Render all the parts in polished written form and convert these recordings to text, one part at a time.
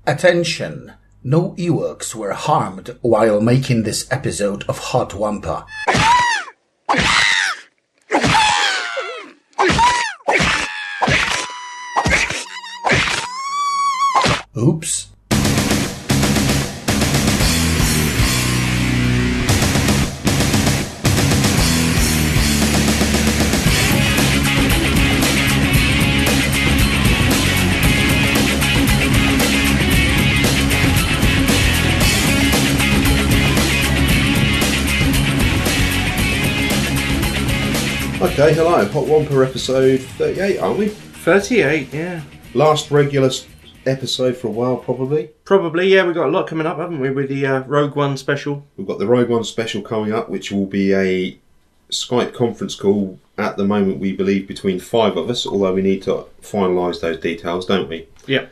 Attention! No Ewoks were harmed while making this episode of Hot Wampa. Oops. Okay, hello, Hot Wampa episode 38, aren't we? 38, yeah. Last regular episode for a while, probably. Probably, yeah, we've got a lot coming up, haven't we, with the Rogue One special. We've got the Rogue One special coming up, which will be a Skype conference call at the moment, we believe, between 5 of us, although we need to finalise those details, don't we? Yeah.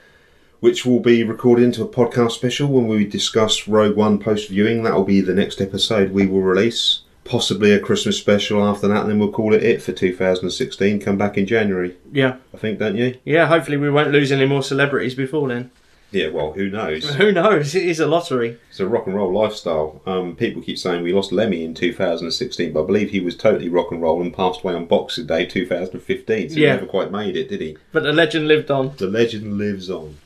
Which will be recorded into a podcast special when we discuss Rogue One post-viewing. That will be the next episode we will release. Possibly a Christmas special after that, and then we'll call it for 2016. Come back in January. Yeah. I think, don't you? Yeah, hopefully we won't lose any more celebrities before then. Yeah, well, who knows? Who knows? It is a lottery. It's a rock and roll lifestyle. People keep saying we lost Lemmy in 2016, but I believe he was totally rock and roll and passed away on Boxing Day 2015, so he never quite made it, did he? But the legend lived on. The legend lives on.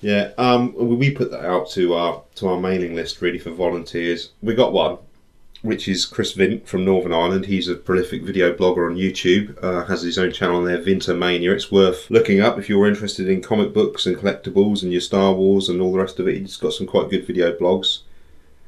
Yeah, we put that out to our mailing list, really, for volunteers. We got one, which is Chris Vint from Northern Ireland. He's a prolific video blogger on YouTube, has his own channel on there, Vintermania. It's worth looking up if you're interested in comic books and collectibles and your Star Wars and all the rest of it. He's got some quite good video blogs.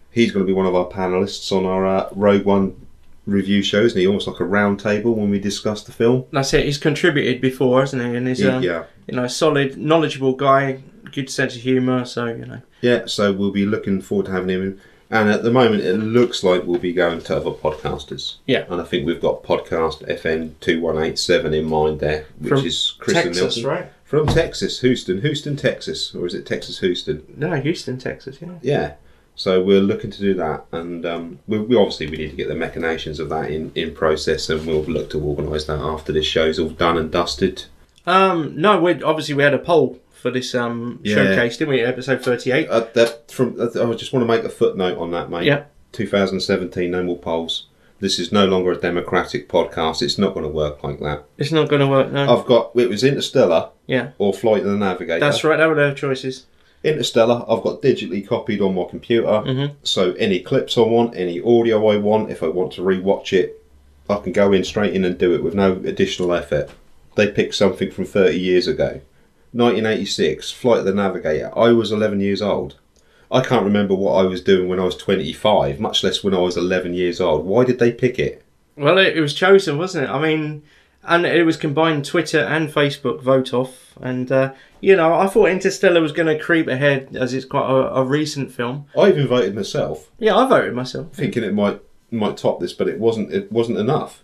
He's going to be one of our panellists on our Rogue One review shows, and he almost like a round table when we discuss the film. That's it. He's contributed before, hasn't he? And he's a solid, knowledgeable guy, good sense of humour, so, you know. Yeah, so we'll be looking forward to having him in. And at the moment, it looks like we'll be going to other podcasters. Yeah. And I think we've got podcast FN 2187 in mind there, which is Chris Texas, and Nelson. Right? From Texas, Houston, Texas. Or is it Texas, Houston? No, Houston, Texas, yeah. Yeah. So we're looking to do that. And we obviously we need to get the machinations of that in process, and we'll look to organise that after this show's all done and dusted. No, we had a poll for this showcase, didn't we? Episode 38. I just want to make a footnote on that, mate. Yeah. 2017, no more polls. This is no longer a democratic podcast. It's not going to work like that. It's not going to work, no. It was Interstellar, or Flight of the Navigator. That's right, that were their choices. Interstellar, I've got digitally copied on my computer. So any clips I want, any audio I want, if I want to rewatch it, I can go straight in and do it with no additional effort. They picked something from 30 years ago. 1986, Flight of the Navigator. I was 11 years old. I can't remember what I was doing when I was 25, much less when I was 11 years old. Why did they pick it? Well, it was chosen, wasn't it? I mean, and it was combined Twitter and Facebook vote off. And, I thought Interstellar was going to creep ahead as it's quite a recent film. I even voted myself. Yeah, I voted myself. Thinking it might top this, but it wasn't enough.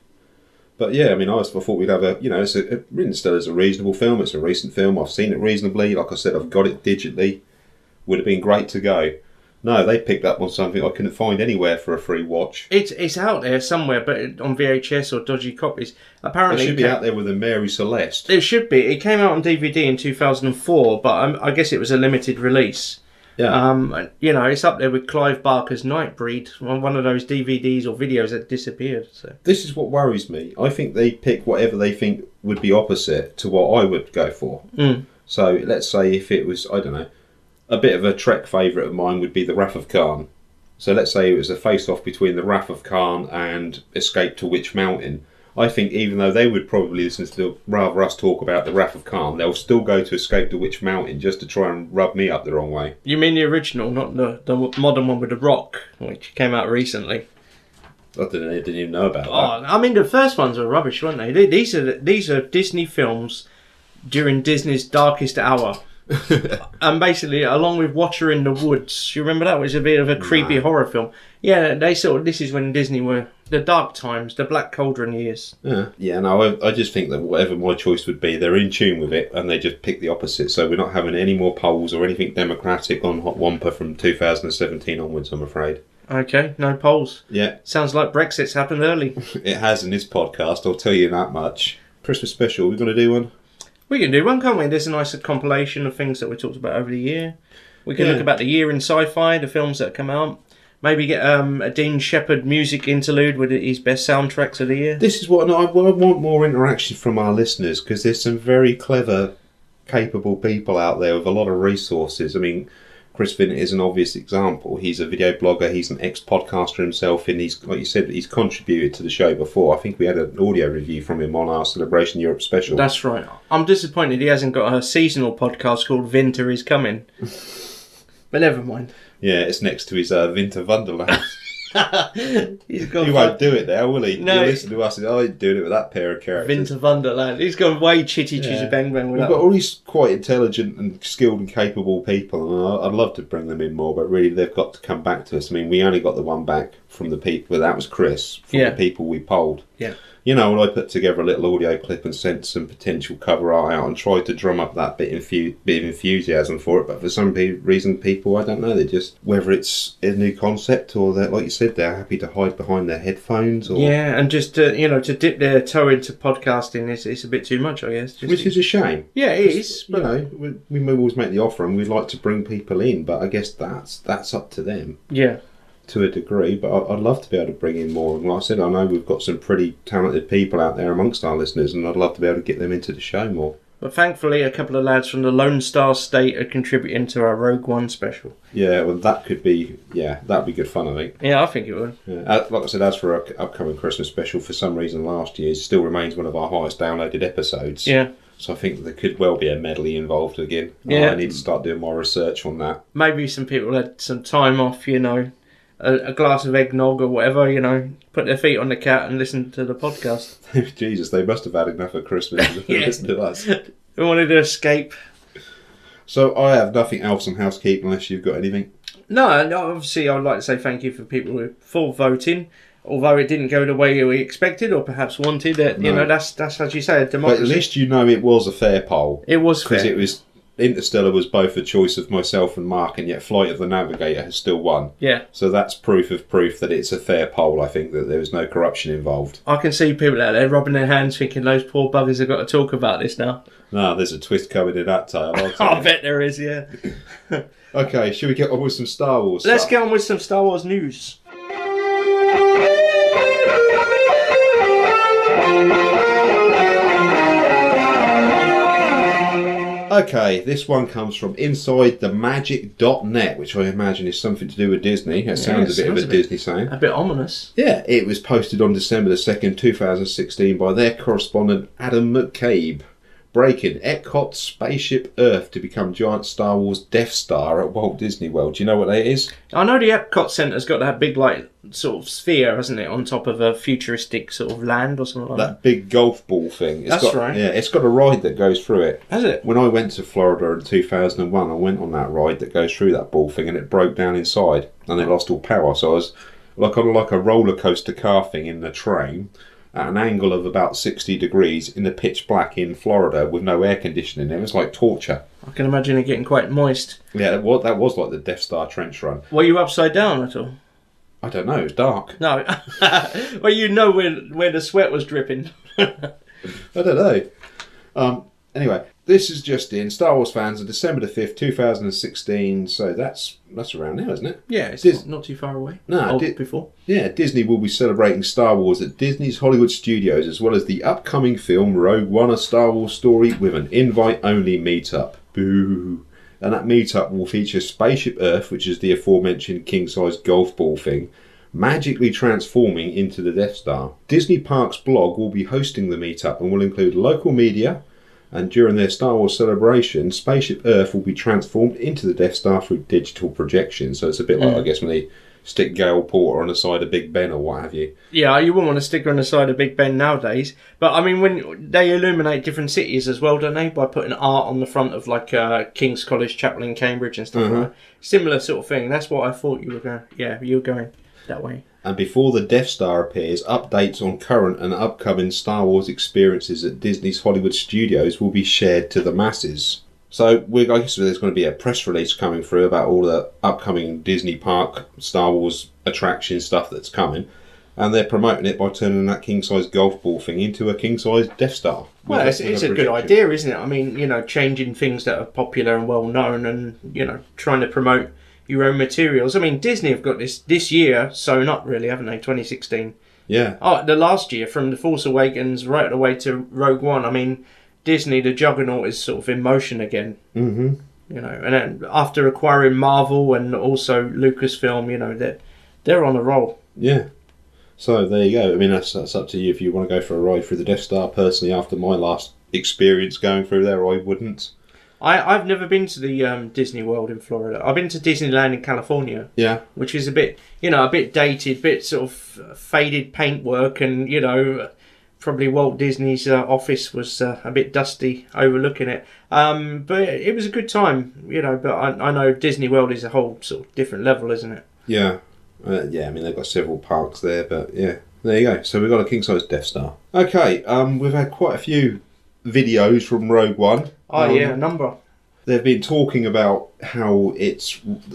But yeah, I mean, I thought we'd have Interstellar's a reasonable film. It's a recent film. I've seen it reasonably. Like I said, I've got it digitally. Would have been great to go. No, they picked up on something I couldn't find anywhere for a free watch. It's out there somewhere, but on VHS or dodgy copies. Apparently, it should be out there with a Mary Celeste. It should be. It came out on DVD in 2004, but I guess it was a limited release. Yeah. It's up there with Clive Barker's Nightbreed, one of those DVDs or videos that disappeared. So this is what worries me. I think they pick whatever they think would be opposite to what I would go for. So let's say if it was, I don't know, a bit of a Trek favourite of mine would be The Wrath of Khan. So let's say it was a face-off between The Wrath of Khan and Escape to Witch Mountain. I think even though they would probably listen to rather us talk about The Wrath of Khan, they'll still go to Escape to Witch Mountain just to try and rub me up the wrong way. You mean the original, not the modern one with The Rock, which came out recently? I didn't even know about that. I mean, the first ones were rubbish, weren't they? These are Disney films during Disney's darkest hour. And basically, along with Watcher in the Woods, you remember that was a bit of a creepy horror film. Yeah, this is when Disney were the dark times, the Black Cauldron years. I just think that whatever my choice would be, they're in tune with it, and they just pick the opposite. So we're not having any more polls or anything democratic on Hot Wampa from 2017 onwards, I'm afraid. Okay, no polls. Yeah. Sounds like Brexit's happened early. It has in this podcast, I'll tell you that much. Christmas special, we're going to do one? We can do one, can't we? There's a nice compilation of things that we talked about over the year. We can look about the year in sci-fi, the films that come out. Maybe get a Dean Shepherd music interlude with his best soundtracks of the year. This is what I want more interaction from our listeners, because there's some very clever, capable people out there with a lot of resources. I mean, Chris Vint is an obvious example. He's a video blogger. He's an ex-podcaster himself, and he's, like you said, he's contributed to the show before. I think we had an audio review from him on our Celebration Europe special. That's right. I'm disappointed he hasn't got a seasonal podcast called Winter is Coming. But never mind. Yeah, it's next to his Winter Wonderland. He won't do it now, will he? No. He'll listen to us and I ain't doing it with that pair of characters. Winter Wonderland. He's gone way chitty bang bang with We've that. got all these quite intelligent and skilled and capable people, and I'd love to bring them in more, but really they've got to come back to us. I mean, we only got the one back from the people, that was Chris, from the people we polled. Yeah. You know, when I put together a little audio clip and sent some potential cover art out and tried to drum up that bit of enthusiasm for it, but for some reason people, I don't know, they just, whether it's a new concept or they're, like you said, they're happy to hide behind their headphones. Or Yeah, and just, to dip their toe into podcasting is a bit too much, I guess. Which is a shame. Yeah, it is. You know, we always make the offer and we'd like to bring people in, but I guess that's up to them. Yeah. To a degree, but I'd love to be able to bring in more. And like I said, I know we've got some pretty talented people out there amongst our listeners, and I'd love to be able to get them into the show more. But thankfully, a couple of lads from the Lone Star State are contributing to our Rogue One special. Yeah, well, that'd be good fun, I think. Yeah, I think it would. Yeah. Like I said, as for our upcoming Christmas special, for some reason last year, it still remains one of our highest downloaded episodes. Yeah. So I think there could well be a medley involved again. Yeah. I need to start doing more research on that. Maybe some people had some time off, a glass of eggnog or whatever, put their feet on the cat and listen to the podcast. Jesus, they must have had enough at Christmas to listen to us. We wanted to escape. So I have nothing else on housekeeping unless you've got anything. No, obviously I'd like to say thank you for people for voting. Although it didn't go the way we expected or perhaps wanted, that's as you say, a democracy. But at least it was a fair poll. It was fair. Because Interstellar was both a choice of myself and Mark, and yet Flight of the Navigator has still won. Yeah. So that's proof that it's a fair poll, I think, that there was no corruption involved. I can see people out there rubbing their hands thinking those poor buggers have got to talk about this now. No, there's a twist coming in that tale. I bet there is, yeah. Okay, should we get on with some Star Wars Let's stuff? get on with some Star Wars news. Okay, this one comes from InsideTheMagic.net, which I imagine is something to do with Disney. It sounds a bit of a Disney saying. A bit ominous. Yeah, it was posted on December the 2nd, 2016 by their correspondent Adam McCabe. Breaking: Epcot's Spaceship Earth to become giant Star Wars Death Star at Walt Disney World. Do you know what that is? I know the Epcot Centre's got that big, sort of sphere, hasn't it, on top of a futuristic sort of land or something like that. That big golf ball thing. That's right. Yeah, it's got a ride that goes through it. Has it? When I went to Florida in 2001, I went on that ride that goes through that ball thing, and it broke down inside, and it lost all power. So I was on a roller coaster car thing in the train, at an angle of about 60 degrees in the pitch black in Florida with no air conditioning. It was like torture. I can imagine it getting quite moist. Yeah, that was like the Death Star trench run. Were you upside down at all? I don't know, it was dark. No. Well, where the sweat was dripping. I don't know. Anyway, this is just in Star Wars fans on December the 5th, 2016. So that's around now, isn't it? Yeah, it's not too far away. No, before. Yeah, Disney will be celebrating Star Wars at Disney's Hollywood Studios, as well as the upcoming film Rogue One: A Star Wars Story, with an invite-only meetup. Boo! And that meetup will feature Spaceship Earth, which is the aforementioned king-size golf ball thing, magically transforming into the Death Star. Disney Parks blog will be hosting the meetup and will include local media. And during their Star Wars celebration, Spaceship Earth will be transformed into the Death Star through digital projection. So it's a bit like, I guess, when they stick Gail Porter on the side of Big Ben or what have you. Yeah, you wouldn't want to stick her on the side of Big Ben nowadays. But, I mean, when they illuminate different cities as well, don't they? By putting art on the front of, King's College Chapel in Cambridge and stuff like that. Similar sort of thing. That's what I thought you were going. Yeah, you were going that way. And before the Death Star appears, updates on current and upcoming Star Wars experiences at Disney's Hollywood Studios will be shared to the masses. So I guess there's going to be a press release coming through about all the upcoming Disney Park Star Wars attraction stuff that's coming. And they're promoting it by turning that king-size golf ball thing into a king-size Death Star. Well, it's a good idea, isn't it? I mean, you know, changing things that are popular and well-known and, you know, trying to promote your own materials. I mean, Disney have got this year sewn up, really, haven't they, 2016? Yeah. Oh, the last year, from The Force Awakens right the way to Rogue One, I mean, Disney, the juggernaut, is sort of in motion again. Mm-hmm. You know, and then after acquiring Marvel and also Lucasfilm, you know, they're on a roll. Yeah. So there you go. I mean, that's up to you if you want to go for a ride through the Death Star. Personally, after my last experience going through there, I wouldn't. I've never been to the Disney World in Florida. I've been to Disneyland in California. Yeah. Which is a bit dated, bit sort of faded paintwork, and, you know, probably Walt Disney's office was a bit dusty overlooking it. But it was a good time, you know, but I know Disney World is a whole sort of different level, isn't it? Yeah. Yeah, I mean, they've got several parks there, but yeah. There you go. So we've got a king-size Death Star. Okay, we've had quite a few videos from Rogue One. Oh, yeah, a number. They've been talking about how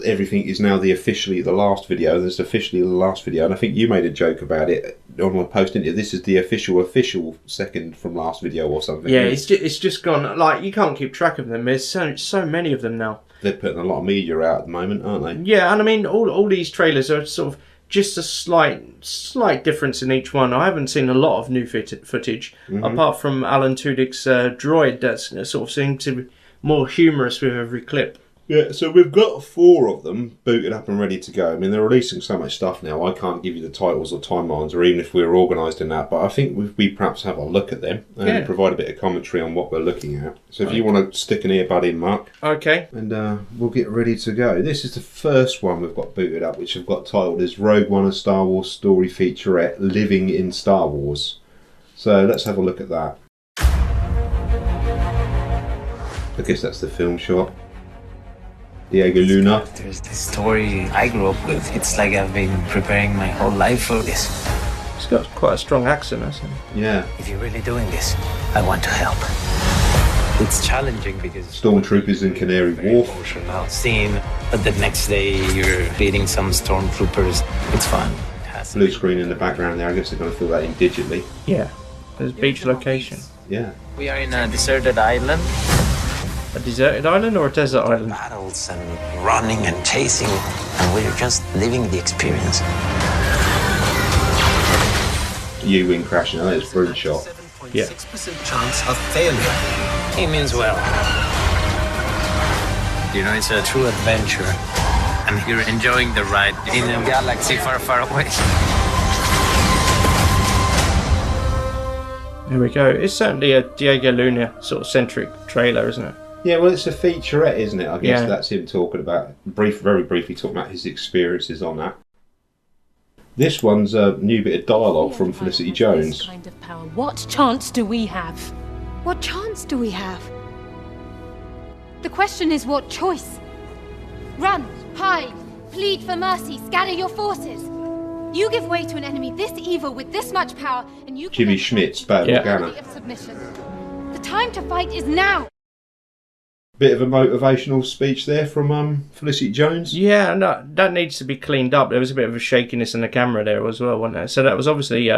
everything is now officially the last video. There's officially the last video, and I think you made a joke about it on my post, didn't you? This is the official second from last video or something. Yeah, it's just gone, like, you can't keep track of them. There's so many of them now. They're putting a lot of media out at the moment, aren't they? Yeah, and I mean, all these trailers are sort of just a slight difference in each one. I haven't seen a lot of new footage, apart from Alan Tudyk's droid that's sort of seemed to be more humorous with every clip. Yeah, so we've got 4 of them booted up and ready to go. I mean, they're releasing so much stuff now, I can't give you the titles or timelines, or even if we're organised in that, but I think we perhaps have a look at them and provide a bit of commentary on what we're looking at. So if you want to stick an earbud in, Mark. Okay. And we'll get ready to go. This is the first one we've got booted up, which I've got titled as Rogue One, a Star Wars Story Featurette, Living in Star Wars. So let's have a look at that. I guess that's the film shot. Diego Luna. There's this story I grew up with. It's like I've been preparing my whole life for this. He's got quite a strong accent, hasn't he? Yeah. If you're really doing this, I want to help. It's challenging because Stormtroopers in Canary Wharf. Emotional scene, but the next day you're beating some stormtroopers. It's fun. Blue screen in the background there. I guess they're going to fill that in digitally. Yeah. There's beach location. Yeah. We are in a deserted island. A deserted island or a desert island? Battles and running and chasing, and we're just living the experience. U-wing crashing. Oh, it's a brilliant shot. Yeah. 6% chance of failure. He means well. You know, it's a true adventure, and you're enjoying the ride in a galaxy far, far away. Here we go. It's certainly a Diego Luna sort of centric trailer, isn't it? Yeah, well, it's a featurette, isn't it? I guess Yeah. that's him talking about, very briefly talking about his experiences on that. This one's a new bit of dialogue from Felicity Jone. Kind of power. What chance do we have? What chance do we have? The question is what choice? Run, hide, plead for mercy, scatter your forces. You give way to an enemy this evil with this much power, and you Jimmy Schmidt's Battle Yeah. Organa. of submission. The time to fight is now. Bit of a motivational speech there from Felicity Jone. Yeah, no, that needs to be cleaned up. There was a bit of a shakiness in the camera there as well, wasn't there? So that was obviously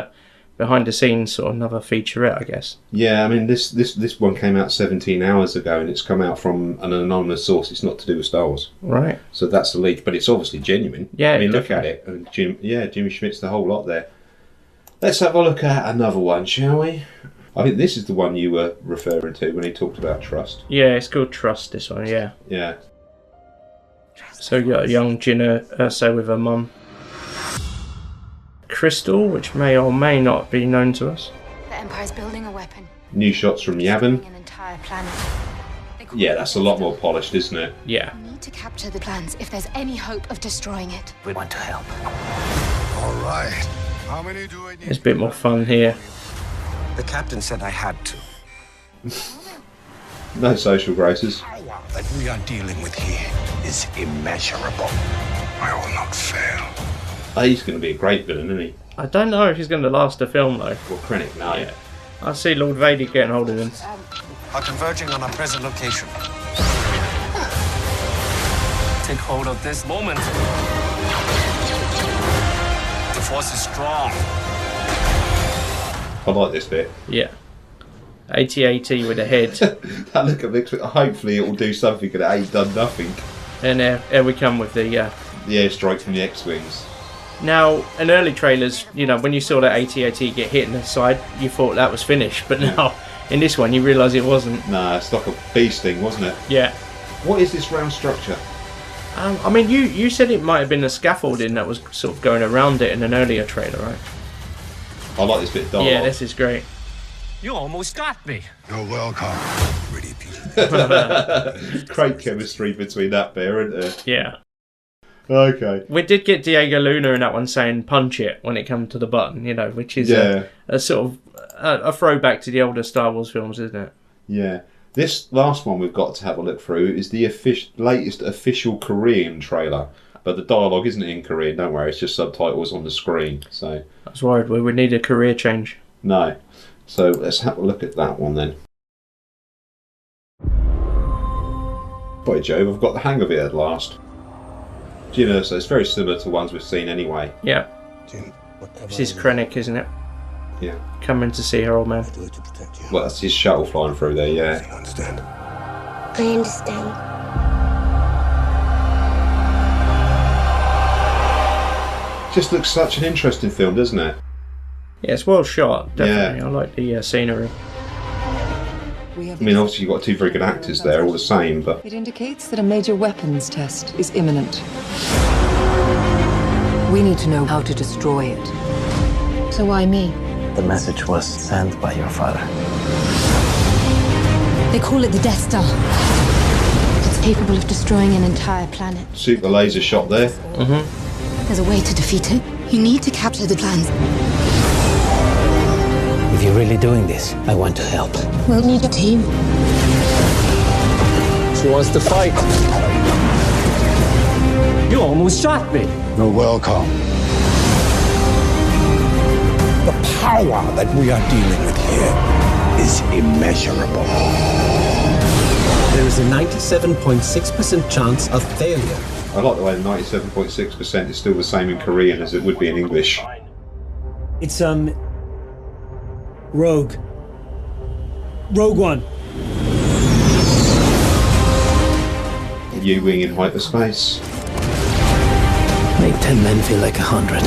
behind the scenes sort of another featurette, I guess. Yeah, I mean, this one came out 17 hours ago, and it's come out from an anonymous source. It's not to do with Star Wars. Right. So that's the leak, but it's obviously genuine. Yeah, I mean, look definitely. at it. And Jimmy Schmidt's the whole lot there. Let's have a look at another one, shall we? I think this is the one you were referring to when he talked about trust. Yeah, it's called Trust, this one, yeah. Yeah. So you got a young Jyn Erso with her mum. Crystal, which may or may not be known to us. The Empire's building a weapon. New shots from Yavin. An entire planet. They call Yeah, it that's a lot more polished, isn't it? Yeah. We need to capture the plans if there's any hope of destroying it. We want to help. All right. How many do I need? There's a bit more fun here. The captain said I had to. No social graces. Power that we are dealing with here is immeasurable. I will not fail. Oh, he's going to be a great villain, isn't he? I don't know if he's going to last the film, though. Well, Krennic, no. Yeah. I see Lord Vader getting hold of him. Are converging on our present location. Take hold of this moment. The force is strong. I like this bit. Yeah. AT-AT with a head. That look at Victor. Hopefully it will do something, and it ain't done nothing. And here we come with the... The airstrike from the X-Wings. Now, in early trailers, you know, when you saw that AT-AT get hit in the side, you thought that was finished. But now, in this one, you realise it wasn't. Nah, it's like a bee sting, wasn't it? Yeah. What is this round structure? I mean, you said it might have been the scaffolding that was sort of going around it in an earlier trailer, right? I like this bit of dialogue. Yeah, this is great. You almost got me. You're welcome. Pretty people. Great chemistry between that pair, isn't there? Yeah. Okay. We did get Diego Luna in that one saying punch it when it comes to the button, you know, which is a sort of a throwback to the older Star Wars films, isn't it? Yeah. This last one we've got to have a look through is the latest official Korean trailer. But the dialogue isn't in Korean, don't worry, it's just subtitles on the screen. So I was worried we would need a career change. No. So let's have a look at that one then. Boy, Joe, I've got the hang of it at last. Do you know, so it's very similar to ones we've seen anyway. Yeah. This is Krennic, isn't it? Yeah. Coming to see her old man. Well, that's his shuttle flying through there, yeah. You understand? I understand. Just looks such an interesting film, doesn't it? Yeah, it's well shot, definitely. Yeah. I like the scenery. I mean, obviously you've got two very good actors there, all the same, but... It indicates that a major weapons test is imminent. We need to know how to destroy it. So why me? The message was sent by your father. They call it the Death Star. It's capable of destroying an entire planet. Super laser shot there. Mm-hmm. There's a way to defeat it. You need to capture the plans. If you're really doing this, I want to help. We'll need a team. She wants to fight. You almost shot me. You're welcome. The power that we are dealing with here is immeasurable. There is a 97.6% chance of failure. I like the way 97.6% is still the same in Korean as it would be in English. It's, Rogue One. U-wing in hyperspace. Make 10 men feel like 100.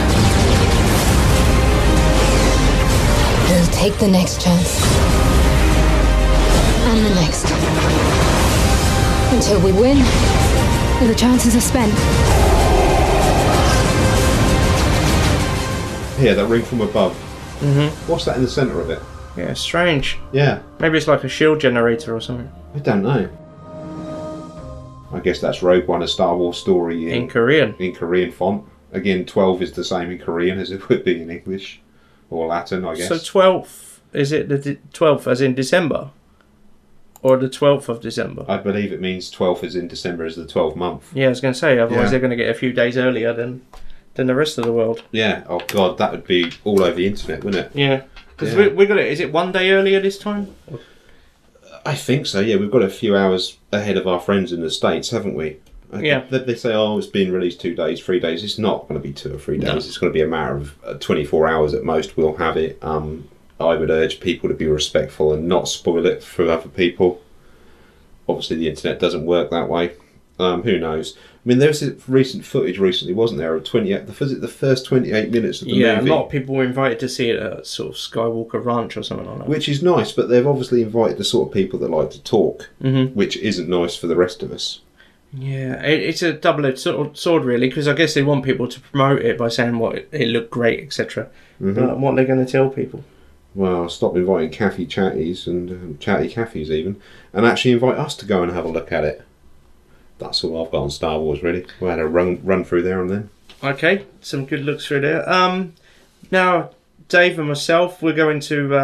We'll take the next chance. And the next. Until we win, or the chances are spent. Here, that ring from above. Mm-hmm. What's that in the centre of it? Yeah, strange. Yeah. Maybe it's like a shield generator or something. I don't know. I guess that's Rogue One, a Star Wars story In Korean. In Korean font. Again, 12 is the same in Korean as it would be in English. Or Latin, I guess. So 12th, is it the 12th as in December? Or the 12th of December? I believe it means 12th as in December as the 12th month. Yeah, I was going to say, otherwise they're going to get a few days earlier than the rest of the world. Yeah, oh god, that would be all over the internet, wouldn't it? Yeah. Because we got it, is it one day earlier this time? I think so, yeah. We've got a few hours ahead of our friends in the States, haven't we? Yeah. They say, oh, it's been released 2 days, 3 days. It's not going to be 2 or 3 days. No. It's going to be a matter of 24 hours at most. We'll have it. I would urge people to be respectful and not spoil it for other people. Obviously, the internet doesn't work that way. Who knows? I mean, there was recent footage recently, wasn't there, of the first 28 minutes of the movie? Yeah, a lot of people were invited to see it at sort of Skywalker Ranch or something like that. Which is nice, but they've obviously invited the sort of people that like to talk, which isn't nice for the rest of us. Yeah, it's a double-edged sword, really, because I guess they want people to promote it by saying it looked great, etc. But what are they going to tell people? Well, stop inviting Caffy Chatties and Chatty Caffeys even, and actually invite us to go and have a look at it. That's all I've got on Star Wars, really. We had a run through there and then. Okay, some good looks through there. Now, Dave and myself, we're going to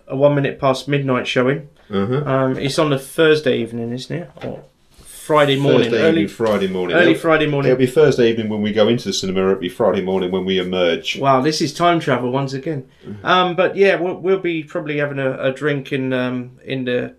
a 1 minute past midnight showing. It's on the Thursday evening, isn't it? Or Friday morning. Early Friday morning. Early Friday morning. It'll be Thursday evening when we go into the cinema. It'll be Friday morning when we emerge. Wow, this is time travel once again. But yeah, we'll be probably having a drink in the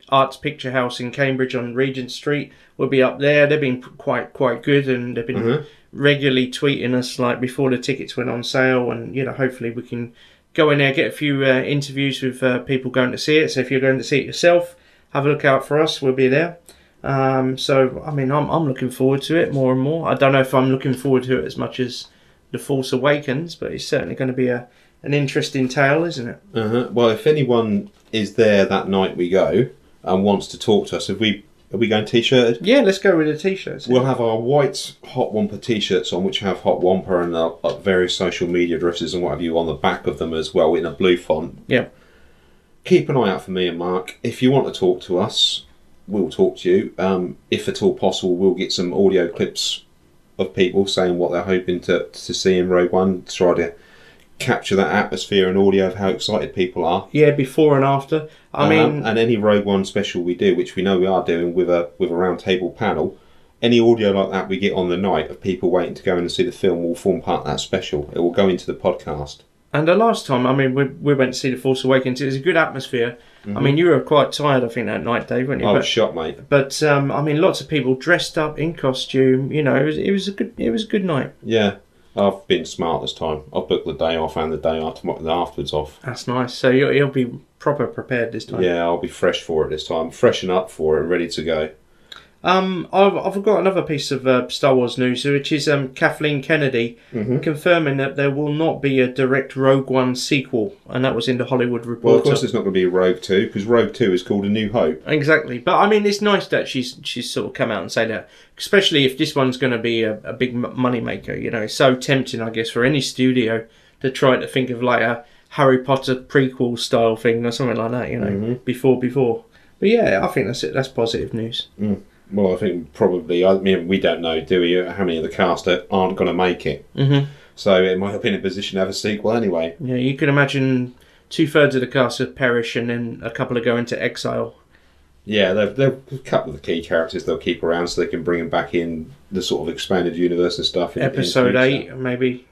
Arts Picture House in Cambridge on Regent Street. We'll be up there. They've been quite good, and they've been regularly tweeting us like before the tickets went on sale, and hopefully we can go in there, get a few interviews with people going to see it. So if you're going to see it yourself, have a look out for us. We'll be there. So I mean, I'm looking forward to it more and more. I don't know if I'm looking forward to it as much as The Force Awakens, but it's certainly going to be an interesting tale, isn't it? Well, if anyone is there that night we go and wants to talk to us, are we going t-shirted? Yeah, let's go with the t-shirts. We'll have our white Hot Wampa t-shirts on, which have Hot Wampa and various social media addresses and what have you on the back of them as well in a blue font. Yeah. Keep an eye out for me and Mark. If you want to talk to us, we'll talk to you. If at all possible, we'll get some audio clips of people saying what they're hoping to see in Rogue One, to try to capture that atmosphere and audio of how excited people are. Yeah, before and after. I mean, and any Rogue One special we do, which we know we are doing with a round table panel, any audio like that we get on the night of people waiting to go in and see the film will form part of that special. It will go into the podcast. And the last time, I mean, we went to see The Force Awakens. It was a good atmosphere. I mean, you were quite tired, I think, that night, Dave, weren't you? I was shot, mate. But I mean, lots of people dressed up in costume. It was a good night. Yeah, I've been smart this time. I've booked the day off and the day afterwards off. That's nice. So you'll be proper prepared this time. Yeah, I'll be fresh for it this time. Freshen up for it and ready to go. I've got another piece of Star Wars news, which is Kathleen Kennedy confirming that there will not be a direct Rogue One sequel, and that was in the Hollywood Reporter. Well, of course, there's not going to be a Rogue 2 because Rogue 2 is called A New Hope. Exactly, but I mean, it's nice that she's sort of come out and say that, especially if this one's going to be a big money maker. It's so tempting, I guess, for any studio to try to think of like a Harry Potter prequel style thing or something like that. Before. But yeah, I think that's positive news. Well, I think probably, we don't know, do we, how many of the cast aren't going to make it. So it might have been in a position to have a sequel anyway. Yeah, you can imagine 2/3 of the cast have perished and then a couple are going to exile. Yeah, they're a couple of the key characters they'll keep around so they can bring them back in the sort of expanded universe and stuff. Episode 8, maybe,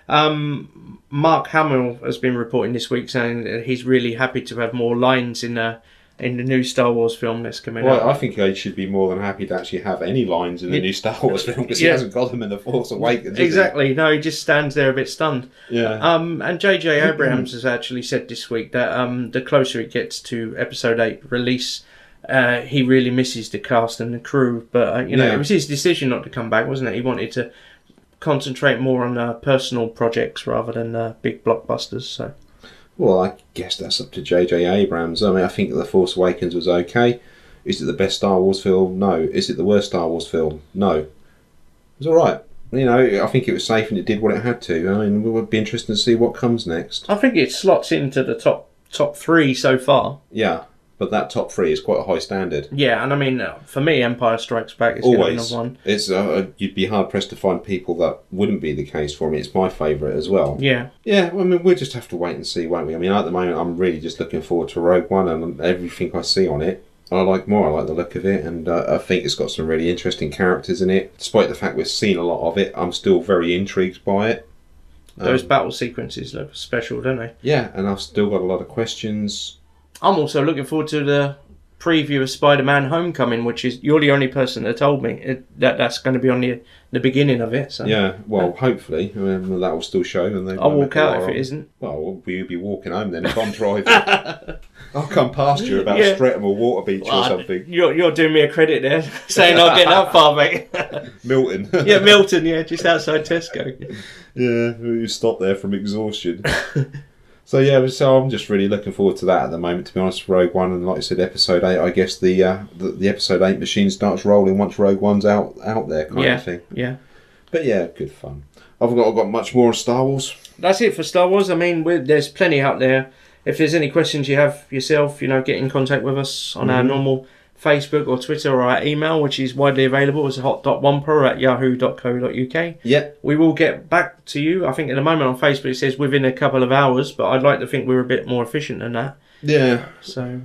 Mark Hamill has been reporting this week saying that he's really happy to have more lines in the new Star Wars film that's coming out. Well, I think he should be more than happy to actually have any lines in the new Star Wars film because he hasn't got them in The Force Awakens. Exactly. No, he just stands there a bit stunned. Yeah. And J.J. Abrams has actually said this week that the closer it gets to Episode 8 release, he really misses the cast and the crew. But, it was his decision not to come back, wasn't it? He wanted to concentrate more on personal projects rather than big blockbusters, so... Well, I guess that's up to J.J. Abrams. I mean, I think The Force Awakens was okay. Is it the best Star Wars film? No. Is it the worst Star Wars film? No. It was alright. I think it was safe and it did what it had to. I mean, it would be interesting to see what comes next. I think it slots into the top 3 so far. Yeah, but that top 3 is quite a high standard. Yeah, and I mean, for me, Empire Strikes Back is going to be number 1. It's you'd be hard pressed to find people that wouldn't be the case for me. It's my favourite as well. Yeah. Yeah, I mean, we'll just have to wait and see, won't we? I mean, at the moment, I'm really just looking forward to Rogue One and everything I see on it. I like more. I like the look of it, and I think it's got some really interesting characters in it. Despite the fact we've seen a lot of it, I'm still very intrigued by it. Those battle sequences look special, don't they? Yeah, and I've still got a lot of questions. I'm also looking forward to the preview of Spider-Man Homecoming, which is you're the only person that told me that's going to be on the beginning of it. So. Yeah, well, hopefully. I mean, that will still show. And I'll walk out if it isn't. Well, you'll be walking home then if I'm driving. I'll come past you about Streatham or Waterbeach or something. You're doing me a credit there, saying I'll get that far, mate. Milton. Yeah, Milton, just outside Tesco. Yeah, you stop there from exhaustion. So I'm just really looking forward to that at the moment, to be honest. Rogue One, and like I said, Episode 8. I guess the Episode 8 machine starts rolling once Rogue One's out there, kind of thing. Yeah. But yeah, good fun. I've got much more on Star Wars. That's it for Star Wars. I mean, there's plenty out there. If there's any questions you have yourself, get in contact with us on our normal Facebook or Twitter or our email, which is widely available as hot.wampa@yahoo.co.uk. Yeah. We will get back to you. I think at the moment on Facebook it says within a couple of hours, but I'd like to think we're a bit more efficient than that. Yeah. So.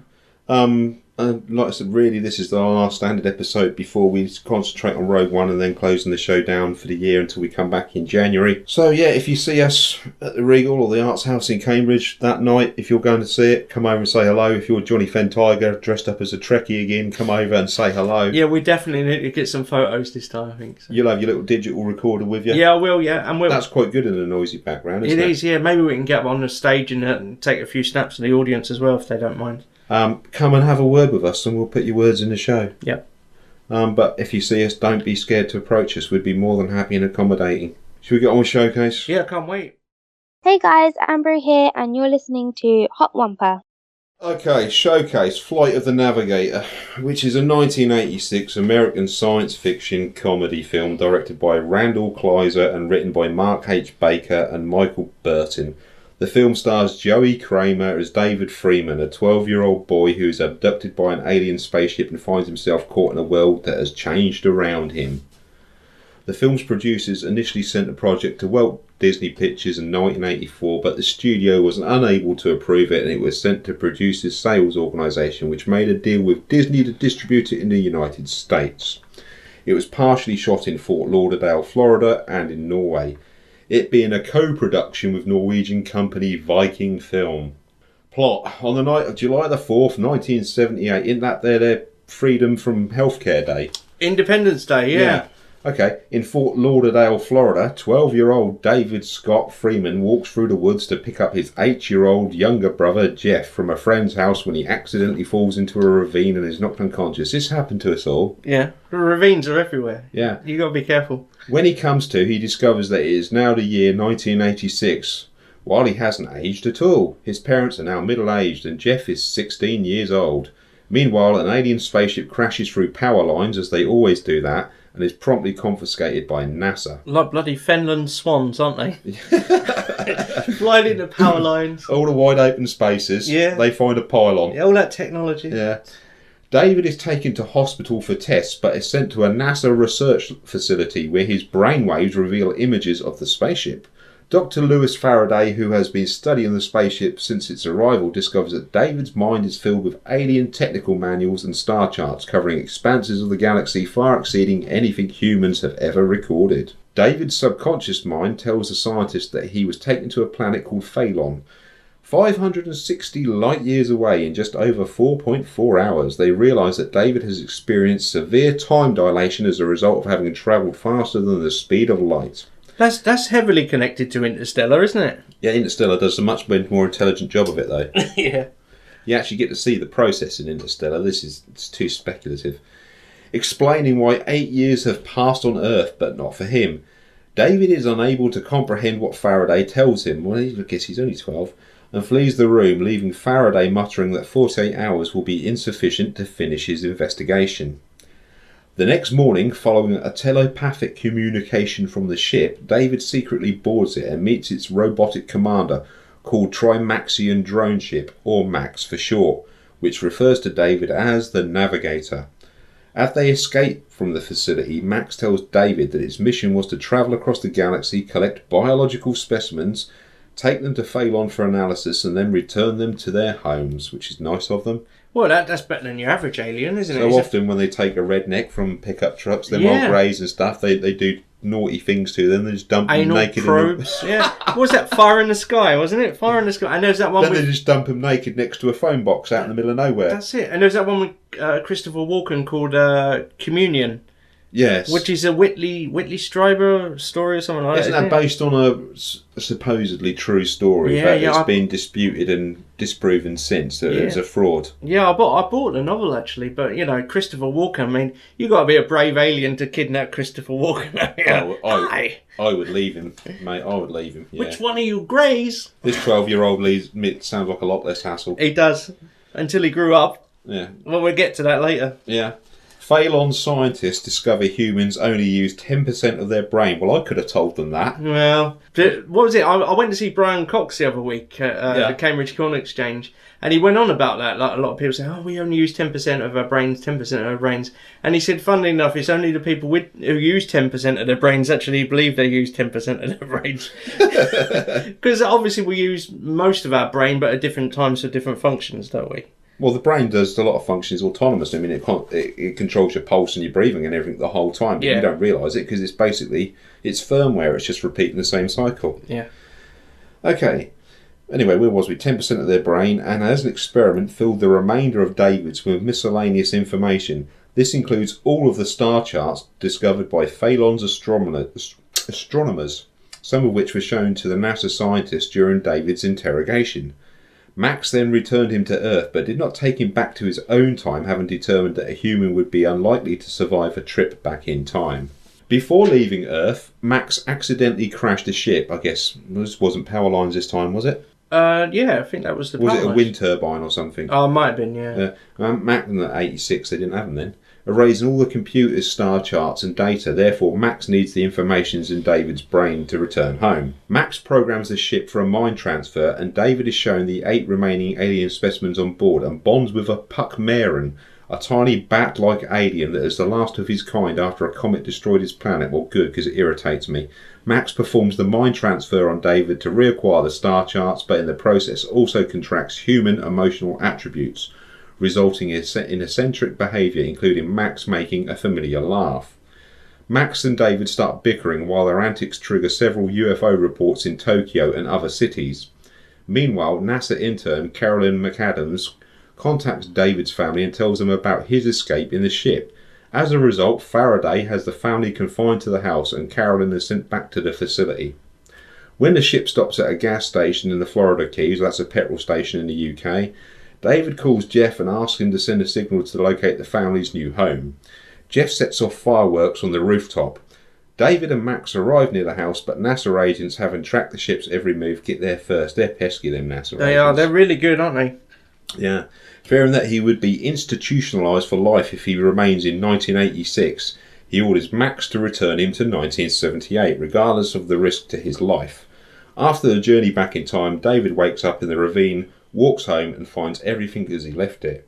Like I said, really, this is our standard episode before we concentrate on Rogue One and then closing the show down for the year until we come back in January. So yeah, if you see us at the Regal or the Arts House in Cambridge that night, if you're going to see it, come over and say hello. If you're Johnny Fenn Tiger dressed up as a Trekkie again, come over and say hello. Yeah, we definitely need to get some photos this time, I think. So. You'll have your little digital recorder with you. Yeah, I will, yeah. And that's quite good in a noisy background, isn't it? It is, yeah. Maybe we can get on the stage and take a few snaps of the audience as well, if they don't mind. Come and have a word with us and we'll put your words in the show. Yep. But if you see us, don't be scared to approach us. We'd be more than happy and accommodating. Should we get on with Showcase? Yeah, can't wait. Hey guys, Amber here and you're listening to Hot Wampa. Okay, Showcase, Flight of the Navigator, which is a 1986 American science fiction comedy film directed by Randall Kleiser and written by Mark H. Baker and Michael Burton. The film stars Joey Kramer as David Freeman, a 12-year-old boy who is abducted by an alien spaceship and finds himself caught in a world that has changed around him. The film's producers initially sent the project to Walt Disney Pictures in 1984, but the studio was unable to approve it and it was sent to producers' sales organisation, which made a deal with Disney to distribute it in the United States. It was partially shot in Fort Lauderdale, Florida and in Norway, it being a co-production with Norwegian company Viking Film. Plot: on the night of July the 4th, 1978, isn't that their Freedom from Healthcare Day? Independence Day, yeah. Okay, in Fort Lauderdale, Florida, 12-year-old David Scott Freeman walks through the woods to pick up his 8-year-old younger brother Jeff from a friend's house when he accidentally falls into a ravine and is knocked unconscious. This happened to us all. Yeah, the ravines are everywhere. Yeah. You got to be careful. When he comes to, he discovers that it is now the year 1986. While he hasn't aged at all, his parents are now middle-aged and Jeff is 16 years old. Meanwhile, an alien spaceship crashes through power lines, as they always do that, and is promptly confiscated by NASA. Like bloody Fenland swans, aren't they? Flying into power lines. All the wide open spaces, yeah. They find a pylon. Yeah, all that technology. Yeah. David is taken to hospital for tests, but is sent to a NASA research facility where his brainwaves reveal images of the spaceship. Dr. Lewis Faraday, who has been studying the spaceship since its arrival, discovers that David's mind is filled with alien technical manuals and star charts covering expanses of the galaxy far exceeding anything humans have ever recorded. David's subconscious mind tells the scientist that he was taken to a planet called Phalon. 560 light years away in just over 4.4 hours, they realise that David has experienced severe time dilation as a result of having travelled faster than the speed of light. That's heavily connected to Interstellar, isn't it? Yeah, Interstellar does a much more intelligent job of it, though. Yeah. You actually get to see the process in Interstellar. It's too speculative. Explaining why 8 years have passed on Earth, but not for him. David is unable to comprehend what Faraday tells him. Well, I guess he's only 12. And flees the room, leaving Faraday muttering that 48 hours will be insufficient to finish his investigation. The next morning, following a telepathic communication from the ship, David secretly boards it and meets its robotic commander, called Trimaxion Drone Ship, or MAX for short, which refers to David as the Navigator. As they escape from the facility, Max tells David that its mission was to travel across the galaxy, collect biological specimens, take them to Phalon for analysis, and then return them to their homes, which is nice of them. Well, that's better than your average alien, isn't it? So often when they take a redneck from pickup trucks, them old greys and stuff, they do naughty things to them. They just dump them naked. Probes, yeah. What was that? Fire in the Sky, wasn't it? Fire in the Sky. And there's that one. Then they just dump them naked next to a phone box out in the middle of nowhere. That's it. And there's that one with Christopher Walken called Communion. Yes. Which is a Whitley Strieber story or something like that. Isn't that based on a supposedly true story? Yeah, but yeah, it's been disputed and disproven since that it was a fraud. Yeah, I bought the novel actually, but you know, Christopher Walken. I mean, you got to be a brave alien to kidnap Christopher Walken. I would leave him, mate. I would leave him. Yeah. Which one of you greys? This 12-year-old sounds like a lot less hassle. He does, until he grew up. Yeah. Well, we'll get to that later. Yeah. Phalon scientists discover humans only use 10% of their brain. Well, I could have told them that. Well, what was it? I went to see Brian Cox the other week at the Cambridge Corn Exchange, and he went on about that. Like a lot of people say, we only use 10% of our brains, 10% of our brains. And he said, funnily enough, it's only the people who use 10% of their brains actually believe they use 10% of their brains. Because obviously we use most of our brain, but at different times for different functions, don't we? Well, the brain does a lot of functions autonomously. I mean, it controls your pulse and your breathing and everything the whole time, but you don't realise it because it's firmware. It's just repeating the same cycle. Yeah. Okay. Anyway, where was we? 10% of their brain, and as an experiment, filled the remainder of David's with miscellaneous information. This includes all of the star charts discovered by Phalon's astronomers, some of which were shown to the NASA scientists during David's interrogation. Max then returned him to Earth, but did not take him back to his own time, having determined that a human would be unlikely to survive a trip back in time. Before leaving Earth, Max accidentally crashed a ship. I guess this wasn't power lines this time, was it? Yeah, I think that was the Was it a wind turbine or something? Oh, it might have been, yeah. Mac in the 86, they didn't have them then. Erasing all the computer's star charts and data, therefore Max needs the information in David's brain to return home. Max programs the ship for a mind transfer, and David is shown the 8 remaining alien specimens on board and bonds with a Puckmaren, a tiny bat-like alien that is the last of his kind after a comet destroyed his planet. Well, good, because it irritates me. Max performs the mind transfer on David to reacquire the star charts, but in the process also contracts human emotional attributes, resulting in eccentric behaviour, including Max making a familiar laugh. Max and David start bickering while their antics trigger several UFO reports in Tokyo and other cities. Meanwhile, NASA intern Carolyn McAdams contacts David's family and tells them about his escape in the ship. As a result, Faraday has the family confined to the house and Carolyn is sent back to the facility. When the ship stops at a gas station in the Florida Keys, that's a petrol station in the UK, David calls Jeff and asks him to send a signal to locate the family's new home. Jeff sets off fireworks on the rooftop. David and Max arrive near the house, but NASA agents, having tracked the ship's every move, get there first. They're pesky, them NASA agents. They are. They're really good, aren't they? Yeah. Fearing that he would be institutionalised for life if he remains in 1986, he orders Max to return him to 1978, regardless of the risk to his life. After the journey back in time, David wakes up in the ravine, walks home and finds everything as he left it.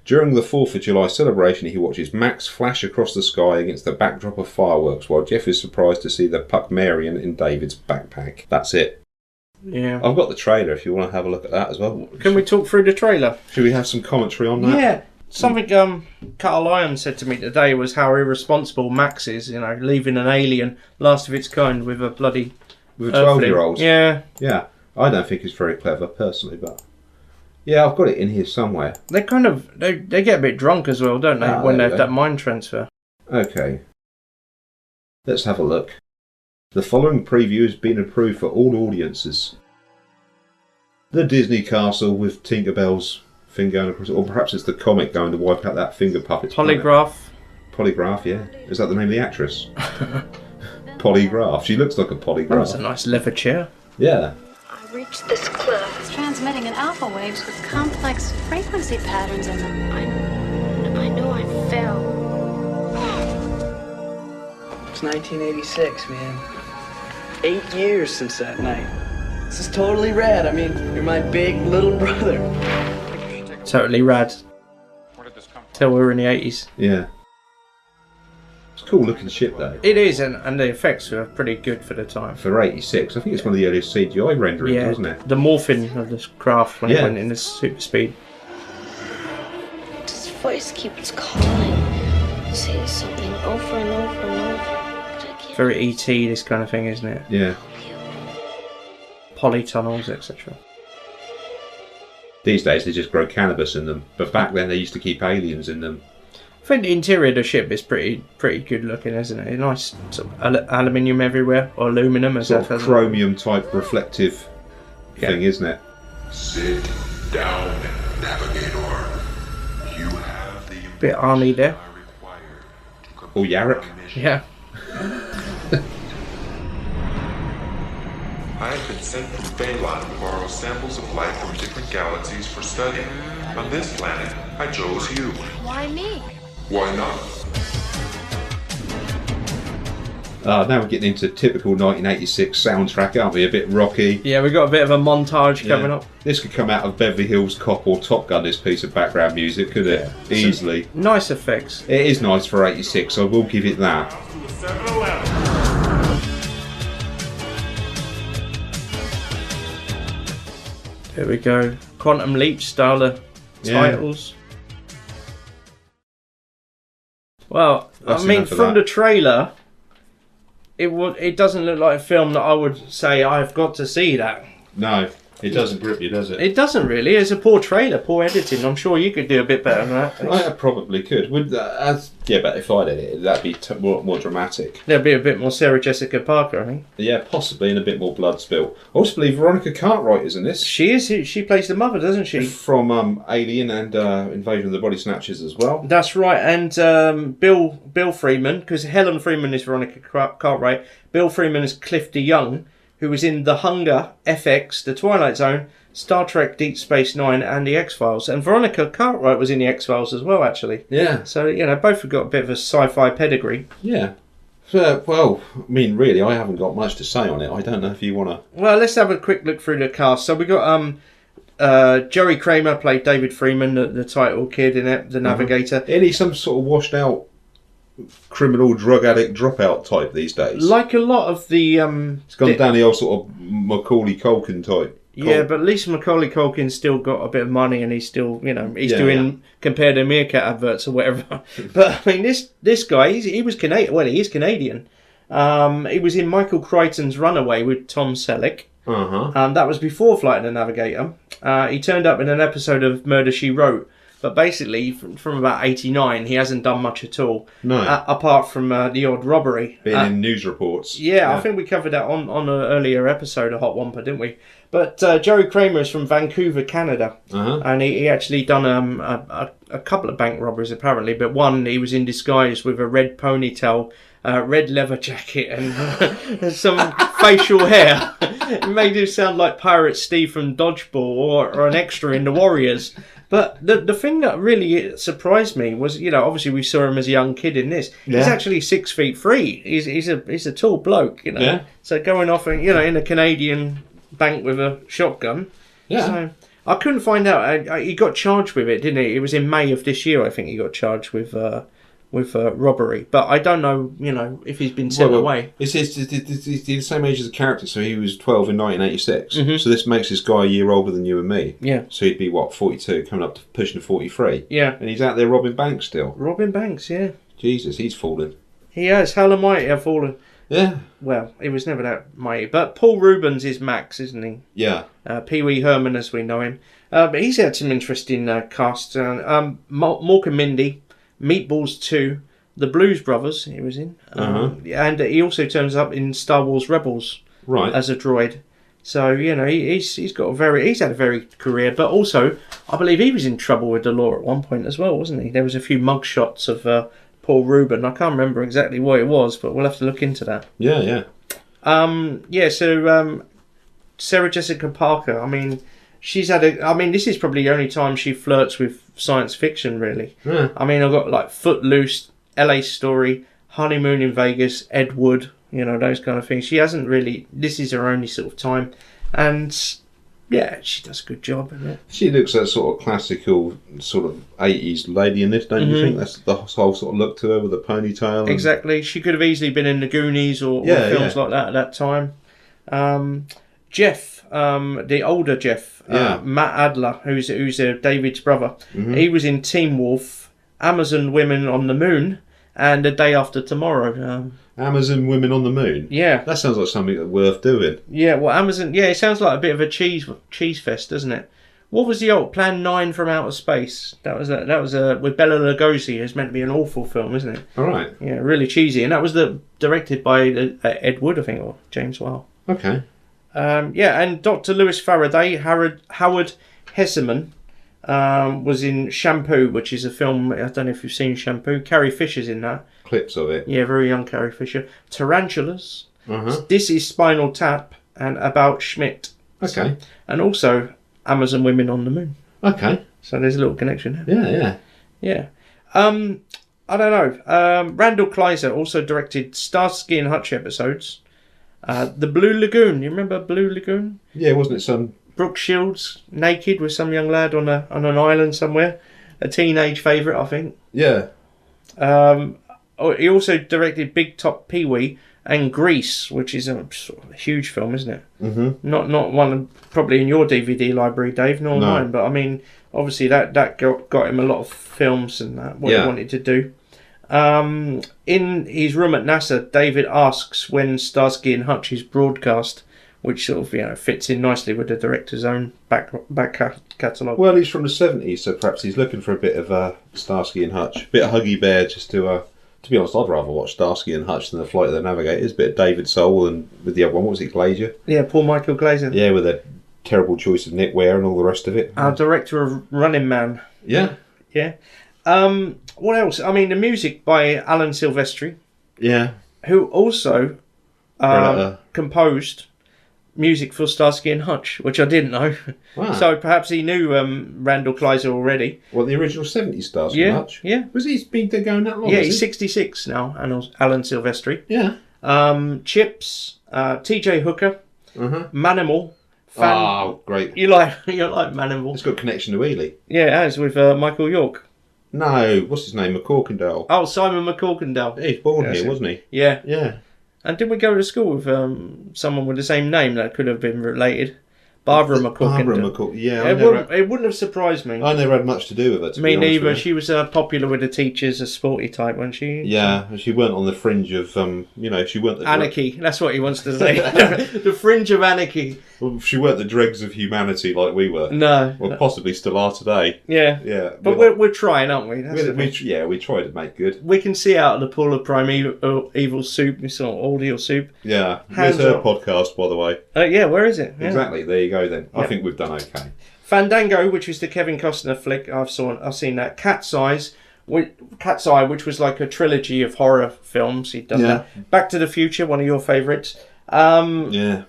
During the 4th of July celebration, he watches Max flash across the sky against the backdrop of fireworks, while Jeff is surprised to see the Puckmaren in David's backpack. That's it. Yeah. I've got the trailer if you want to have a look at that as well. Can we talk through the trailer? Should we have some commentary on that? Yeah. Something Carl Lyon said to me today was how irresponsible Max is, leaving an alien, last of its kind, with a bloody... With a 12-year-old? Yeah. Yeah. I don't think it's very clever, personally, but... Yeah, I've got it in here somewhere. They they get a bit drunk as well, don't they, when they have that mind transfer. Okay. Let's have a look. The following preview has been approved for all audiences. The Disney castle with Tinkerbell's finger going across it, or perhaps it's the comic going to wipe out that finger puppet. Polygraph. Polygraph, yeah. Is that the name of the actress? Polygraph. She looks like a polygraph. Oh, that's a nice leather chair. Yeah. I reached this cliff. It's transmitting in alpha waves with complex frequency patterns in them. I know I fell. It's 1986, man. 8 years since that night. This is totally rad. I mean, you're my big little brother. Totally rad. Till we were in the 80s. Yeah. It's a cool looking ship though. It is, and the effects were pretty good for the time. For 86, I think it's one of the earliest CGI renderings, wasn't it? The morphing of this craft when it went into super speed. This voice keeps calling, saying something over and over and over. Very E.T. this kind of thing, isn't it? Yeah. Polytunnels, etc. These days they just grow cannabis in them, but back then they used to keep aliens in them. I think the interior of the ship is pretty good looking, isn't it? Nice sort of aluminium everywhere, or aluminum as sort of chromium type reflective thing, isn't it? Sit down, Navigator. You have the bit army there. Or Yarrick. Yeah. I have been sent from Phalon to borrow samples of life from different galaxies for study. On this planet, I chose you. Why me? Why not? Now we're getting into typical 1986 soundtrack, aren't we? A bit rocky. Yeah, we've got a bit of a montage coming up. This could come out of Beverly Hills Cop or Top Gun, this piece of background music, could it? Yeah. Easily. Nice effects. It is nice for 86, I will give it that. There we go. Quantum Leap style of titles. Well, That's I mean, enough of from that. the trailer, it doesn't look like a film that I would say I've got to see that. No, it doesn't grip you, does it? It doesn't really. It's a poor trailer, poor editing. I'm sure you could do a bit better than that. I probably could. Yeah, but if I'd edit it, that'd be more dramatic. There'd be a bit more Sarah Jessica Parker, I think. Yeah, possibly, and a bit more blood spill. I also believe Veronica Cartwright is in this. She is. She plays the mother, doesn't she? From Alien and Invasion of the Body Snatchers as well. That's right. And Bill Freeman, because Helen Freeman is Veronica Cartwright. Bill Freeman is Cliff DeYoung, who was in The Hunger, FX, The Twilight Zone, Star Trek Deep Space Nine, and The X-Files. And Veronica Cartwright was in The X-Files as well, actually. Yeah. So, both have got a bit of a sci-fi pedigree. Yeah. Well, I mean, really, I haven't got much to say on it. I don't know if you want to... Well, let's have a quick look through the cast. So we got Jerry Kramer played David Freeman, the title kid in it, the Navigator. Isn't he some sort of washed out criminal drug addict dropout type these days? Like a lot of the... it's gone down the old sort of Macaulay Culkin type. Yeah, but at least Macaulay Culkin's still got a bit of money, and he's still, he's doing Compare to Meerkat adverts or whatever. But I mean, this guy, he was Canadian. Well, he is Canadian. He was in Michael Crichton's Runaway with Tom Selleck. That was before Flight of the Navigator. He turned up in an episode of Murder, She Wrote. But basically, from about 89, he hasn't done much at all. No. Apart from the odd robbery. Being in news reports. Yeah, I think we covered that on an earlier episode of Hot Wampa, didn't we? But Jerry Kramer is from Vancouver, Canada. And he actually done a couple of bank robberies, apparently. But one, he was in disguise with a red ponytail, red leather jacket, and some facial hair. It made him sound like Pirate Steve from Dodgeball or an extra in The Warriors. But the thing that really surprised me was, obviously we saw him as a young kid in this. Yeah. He's actually 6'3". He's a tall bloke, Yeah. So going off, in a Canadian bank with a shotgun. Yeah. So I couldn't find out. He got charged with it, didn't he? It was in May of this year, I think he got charged with robbery. But I don't know, if he's been sent away. He's the same age as the character, so he was 12 in 1986. So this makes this guy a year older than you and me. Yeah. So he'd be, 42, coming up to pushing to 43. Yeah. And he's out there robbing banks still. Robbing banks, yeah. Jesus, he's fallen. He has. Hell mighty have fallen. Yeah. Well, he was never that mighty. But Paul Rubens is Max, isn't he? Yeah. Pee Wee Herman, as we know him. But he's had some interesting casts. Mork and Mindy, Meatballs 2, The Blues Brothers he was in. And he also turns up in Star Wars Rebels as a droid. So, he's had a very career. But also, I believe he was in trouble with the law at one point as well, wasn't he? There was a few mugshots of Paul Rubin. I can't remember exactly what it was, but we'll have to look into that. Yeah. So Sarah Jessica Parker, I mean, this is probably the only time she flirts with science fiction, really. Yeah. I mean, I've got Footloose, LA Story, Honeymoon in Vegas, Ed Wood, those kind of things. She hasn't really, this is her only sort of time. And yeah, she does a good job in it. She looks that sort of classical sort of 80s lady in this, don't you think? That's the whole sort of look to her with the ponytail. And... Exactly. She could have easily been in the Goonies or films like that at that time. Jeff, the older Jeff, Matt Adler, who's David's brother, he was in Teen Wolf, Amazon Women on the Moon, and The Day After Tomorrow. Amazon Women on the Moon? Yeah. That sounds like something that's worth doing. Yeah, well, Amazon... Yeah, it sounds like a bit of a cheese fest, doesn't it? What was the old Plan 9 from Outer Space? That was with Bela Lugosi. It's meant to be an awful film, isn't it? All right. Yeah, really cheesy. And that was directed by Ed Wood, I think, or James Whale. Okay. And Dr. Lewis Faraday, Howard Hesseman, was in Shampoo, which is a film, I don't know if you've seen Shampoo. Carrie Fisher's in that. Clips of it. Yeah, very young Carrie Fisher. Tarantulas. This is Spinal Tap, and About Schmidt. Okay. And also Amazon Women on the Moon. Okay. So there's a little connection there. Yeah. I don't know. Randall Kleiser also directed Starsky and Hutch episodes. The Blue Lagoon. You remember Blue Lagoon? Yeah, wasn't it some... Brooke Shields, naked with some young lad on an island somewhere. A teenage favourite, I think. Yeah. He also directed Big Top Pee-wee and Grease, which is a sort of huge film, isn't it? Not one probably in your DVD library, Dave, nor mine. But I mean, obviously that got him a lot of films and that, what he wanted to do. In his room at NASA, David asks when Starsky and Hutch is broadcast, which sort of fits in nicely with the director's own back catalogue. Well, he's from the 70s, so perhaps he's looking for a bit of Starsky and Hutch, a bit of Huggy Bear, just to be honest, I'd rather watch Starsky and Hutch than The Flight of the Navigators. A bit of David Soul, and with the other one, what was it, Glazier? Yeah, Paul Michael Glazier. Yeah, with a terrible choice of knitwear and all the rest of it. Our director of Running Man. Yeah. Yeah. What else? I mean, the music by Alan Silvestri. Yeah. Who also composed music for Starsky and Hutch, which I didn't know. Wow. So perhaps he knew Randall Kleiser already. Well, the original 70s Starsky and Hutch? Yeah. Was he been going that long? Yeah, he's 66 now, Alan Silvestri. Yeah. Chips, TJ Hooker, Manimal. Great. You like Manimal. It's got a connection to Ely. Yeah, it has, with Michael York. No, what's his name? McCorkindale. Oh, Simon McCorkindale. Yeah, he's born here, wasn't he? Yeah. Yeah. And didn't we go to school with someone with the same name that could have been related? Barbara McCorkindale. Yeah, it wouldn't have surprised me. I never had much to do with it. Me neither. She was popular with the teachers, a sporty type, wasn't she? Yeah, she weren't on the fringe of, she weren't the anarchy. That's what he wants to say. The fringe of anarchy. Well, she weren't the dregs of humanity like we were. No. Well, possibly still are today. Yeah. Yeah. But we're trying, aren't we? We try to make good. We can see out of the pool of primeval soup, this sort of audio soup. Yeah. Where's her podcast, by the way? Yeah, where is it? Yeah. Exactly. There you go then. I think we've done okay. Fandango, which was the Kevin Costner flick, I've seen that. Cat's Eye, which was like a trilogy of horror films. He'd done that. Back to the Future, one of your favourites. Yeah.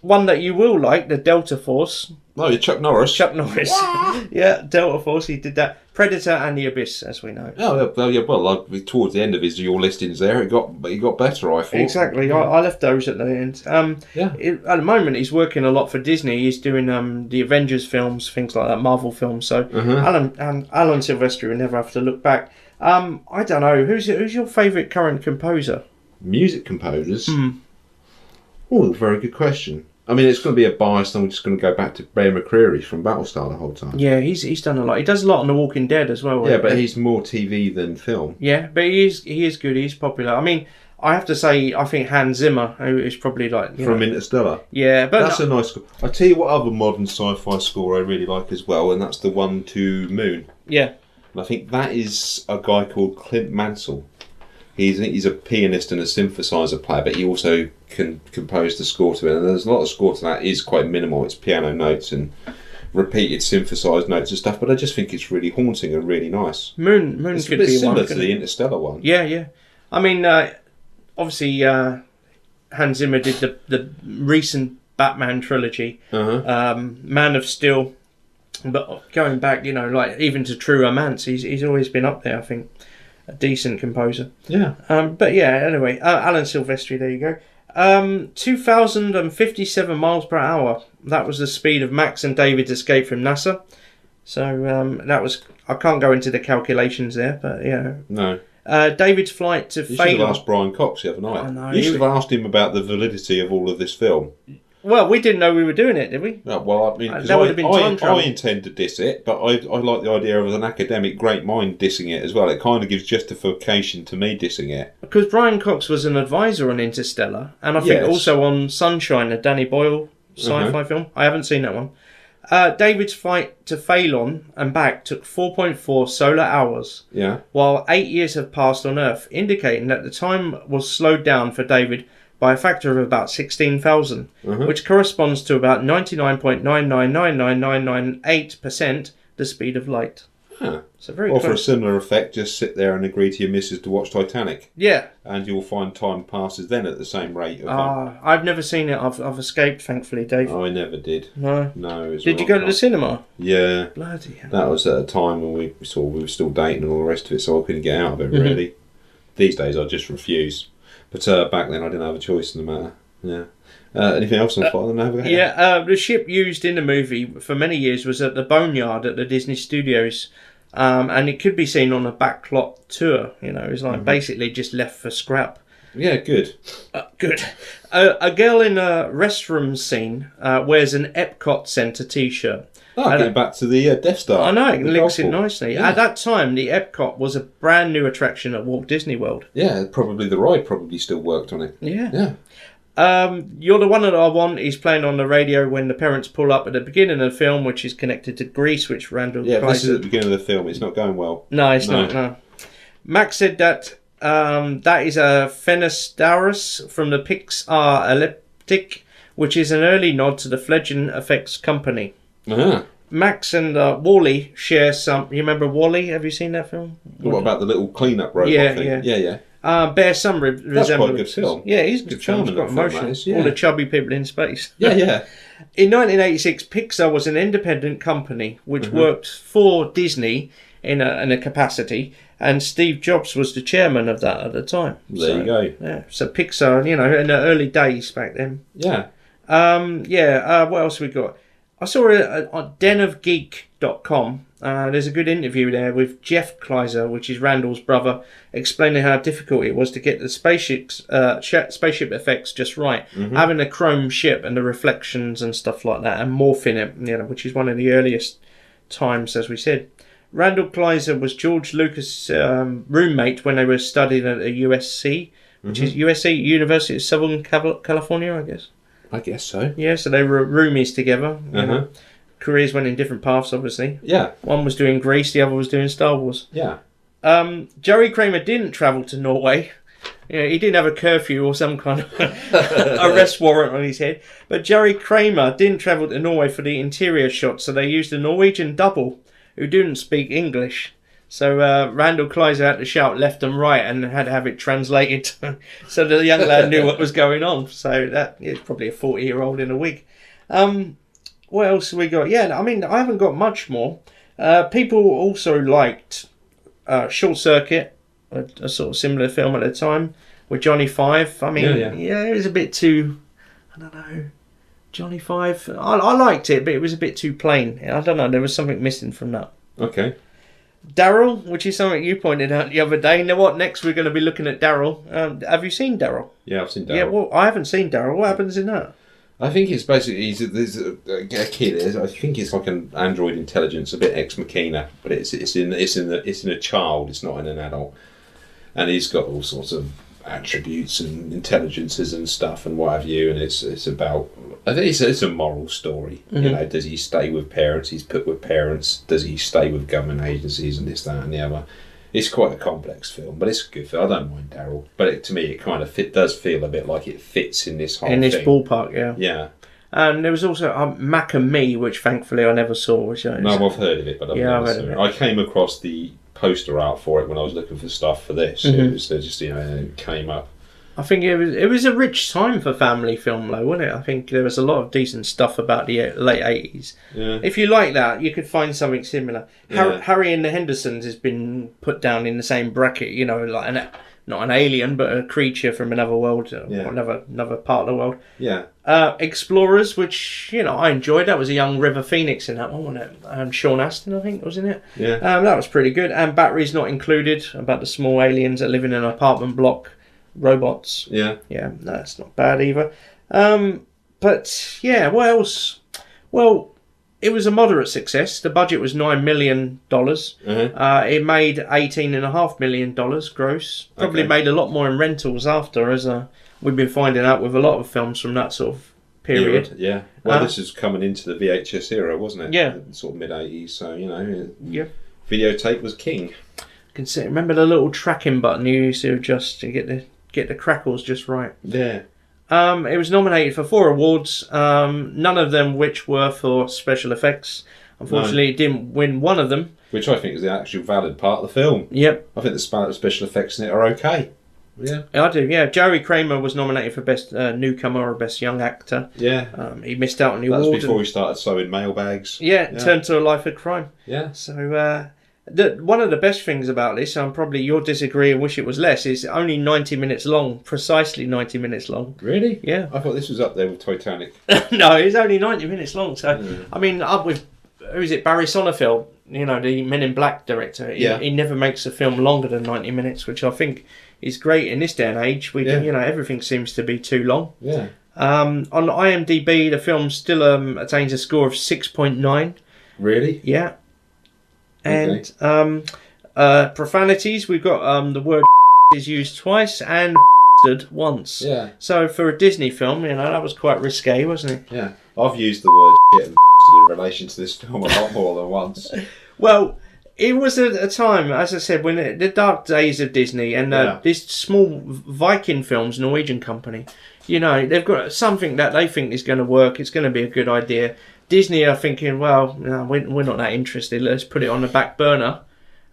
One that you will like, the Delta Force. Oh, you're Chuck Norris. Yeah, Delta Force, he did that. Predator and The Abyss, as we know. Oh, yeah. Well, towards the end of your listings there, it got better, I thought. Exactly. I left those at the end. At the moment, he's working a lot for Disney. He's doing the Avengers films, things like that, Marvel films. So Alan Silvestri will never have to look back. I don't know. Who's your favourite current composer? Music composers? Oh, very good question. I mean, it's going to be a bias, and we're just going to go back to Bear McCreary from Battlestar the whole time. Yeah, he's done a lot. He does a lot on The Walking Dead as well. Yeah, but he's more TV than film. Yeah, but he is good. He's popular. I mean, I have to say, I think Hans Zimmer, who is probably like from Interstellar. Yeah, but that's a nice score. I tell you what, other modern sci-fi score I really like as well, and that's the one to Moon. Yeah, and I think that is a guy called Clint Mansell. He's a pianist and a synthesizer player, but he also can compose the score to it. And there's a lot of score to that is quite minimal. It's piano notes and repeated synthesized notes and stuff. But I just think it's really haunting and really nice. Moon it's could a bit be similar one to the Interstellar one. Yeah. I mean, obviously, Hans Zimmer did the recent Batman trilogy, Man of Steel. But going back, like even to True Romance, he's always been up there. I think. A decent composer. Yeah. But yeah, anyway, Alan Silvestri, there you go. 2,057 miles per hour. That was the speed of Max and David's escape from NASA. So that was... I can't go into the calculations there, but yeah. No. David's flight to You Phelan... should have asked Brian Cox the other night. I know. You should have asked him about the validity of all of this film. Well, we didn't know we were doing it, did we? No, well, I mean, that would have been time travel. I intend to diss it, but I like the idea of an academic great mind dissing it as well. It kind of gives justification to me dissing it. Because Brian Cox was an advisor on Interstellar, and I think also on Sunshine, the Danny Boyle sci-fi film. I haven't seen that one. David's flight to Phelan and back took 4.4 solar hours. Yeah. While 8 years have passed on Earth, indicating that the time was slowed down for David by a factor of about 16,000, which corresponds to about 99.9999998% the speed of light. Huh. So very close. For a similar effect, just sit there and agree to your missus to watch Titanic. Yeah. And you'll find time passes then at the same rate. I've never seen it. I've escaped, thankfully, Dave. I never did. No. Did you go to the cinema? Yeah. Bloody hell. That was at a time when we were still dating and all the rest of it, so I couldn't get out of it, really. These days, I just refuse. But back then, I didn't have a choice in the matter. Yeah. Anything else on Flight of the Navigator? Yeah, the ship used in the movie for many years was at the Boneyard at the Disney Studios. And it could be seen on a backlot tour. It was like basically just left for scrap. Yeah, good. Good. A girl in a restroom scene wears an Epcot Centre T-shirt. Oh, getting back to the Death Star. I know, it links it Garfield. nicely. Yeah. At that time, the Epcot was a brand new attraction at Walt Disney World. Yeah, probably the ride probably still worked on it. Yeah. You're the One That I Want is playing on the radio when the parents pull up at the beginning of the film, which is connected to Greece, which Randall Yeah, plays. this is at the beginning of the film. It's not going well. No, it's not. No. Max said that that is a Phenostaurus from the Pixar Elliptic, which is an early nod to the fledgling effects company. Uh-huh. Max and Wall-E share some. You remember Wall-E? Have you seen that film? What about the little clean-up robot thing? Yeah. Bear some resemblance. That's quite a good film. Yeah, he's a good It's film. It's charming, got that film, emotion. that is, yeah. All the chubby people in space. Yeah. In 1986, Pixar was an independent company which worked for Disney in a capacity, and Steve Jobs was the chairman of that at the time. There you go. Yeah, so Pixar, in the early days back then. Yeah. What else we got? I saw on denofgeek.com. There's a good interview there with Jeff Kleiser, which is Randall's brother, explaining how difficult it was to get the spaceship effects just right. Having a chrome ship and the reflections and stuff like that, and morphing it, which is one of the earliest times, as we said. Randall Kleiser was George Lucas' roommate when they were studying at the USC, which is USC, University of Southern California, I guess. I guess so. Yeah, so they were roomies together. You know. Careers went in different paths, obviously. Yeah. One was doing Grease, the other was doing Star Wars. Yeah. Jerry Kramer didn't travel to Norway. He didn't have a curfew or some kind of arrest warrant on his head. But Jerry Kramer didn't travel to Norway for the interior shots, so they used a Norwegian double who didn't speak English. So Randall Kleiser had to shout left and right and had to have it translated so the young lad knew what was going on. So that is probably a 40-year-old in a wig. What else have we got? Yeah, I mean, I haven't got much more. People also liked Short Circuit, a sort of similar film at the time, with Johnny Five. I mean, it was a bit too, I don't know, Johnny Five. I liked it, but it was a bit too plain. I don't know, there was something missing from that. Okay. Daryl, which is something you pointed out the other day. Now, what next? We're going to be looking at Daryl. Have you seen Daryl? Yeah, I've seen Daryl. Yeah, well, I haven't seen Daryl. What happens in that? I think it's basically there's a kid. I think it's like an android intelligence, a bit ex machina, but it's in a child. It's not in an adult, and he's got all sorts of attributes and intelligences and stuff and what have you. And it's about. I think it's a moral story. You know, does he stay with parents? He's put with parents. Does he stay with government agencies and this, that, and the other? It's quite a complex film, but it's a good film. I don't mind Daryl, but to me, it kind of does feel a bit like it fits in this whole thing. Ballpark, yeah. Yeah. And there was also Mac and Me, which thankfully I never saw. Which no, I've heard of it, but I've never seen it. I came across the poster art for it when I was looking for stuff for this. It was just it came up. I think it was a rich time for family film, though, wasn't it? I think there was a lot of decent stuff about the late 80s. Yeah. If you like that, you could find something similar. Yeah. Harry and the Hendersons has been put down in the same bracket, like not an alien, but a creature from another world, another part of the world. Yeah. Explorers, which, I enjoyed. That was a young River Phoenix in that one, wasn't it? Sean Astin, I think, was in it. Yeah. That was pretty good. And Batteries Not Included, about the small aliens that live in an apartment block. Robots. Yeah. Yeah, that's not bad either. But yeah, what else? Well, it was a moderate success. The budget was $9 million. It made $18.5 million gross. Probably made a lot more in rentals after, as we've been finding out with a lot of films from that sort of period. Yeah. Well, this is coming into the VHS era, wasn't it? Yeah. Sort of mid-80s, so, Yeah. Videotape was king. Remember the little tracking button you used to adjust to get the crackles just right. Yeah. It was nominated for 4 awards, none of them which were for special effects. Unfortunately, it didn't win one of them. Which I think is the actual valid part of the film. Yep. I think the special effects in it are okay. Yeah. I do, yeah. Jerry Kramer was nominated for Best Newcomer or Best Young Actor. Yeah. He missed out on the award. award. That's before he started sewing mailbags. Yeah, turned to a life of crime. Yeah. So, one of the best things about this, and probably you'll disagree and wish it was less, is only 90 minutes long, precisely 90 minutes long. Really? Yeah. I thought this was up there with Titanic. No, it's only 90 minutes long. So, I mean, up with who is it? Barry Sonnenfeld, you know, the Men in Black director. He never makes a film longer than 90 minutes, which I think is great in this day and age. You know, everything seems to be too long. Yeah. On IMDb, the film still attains a score of 6.9. Really? Yeah. And profanities, we've got the word is used twice and once. Yeah. So for a Disney film, you know, that was quite risque, wasn't it? Yeah. I've used the word shit and in relation to this film a lot more than once. Well, it was a time, as I said, when the dark days of Disney and this small Viking Films Norwegian company, you know, they've got something that they think is going to work. It's going to be a good idea. Disney are thinking, well, no, we're not that interested. Let's put it on the back burner.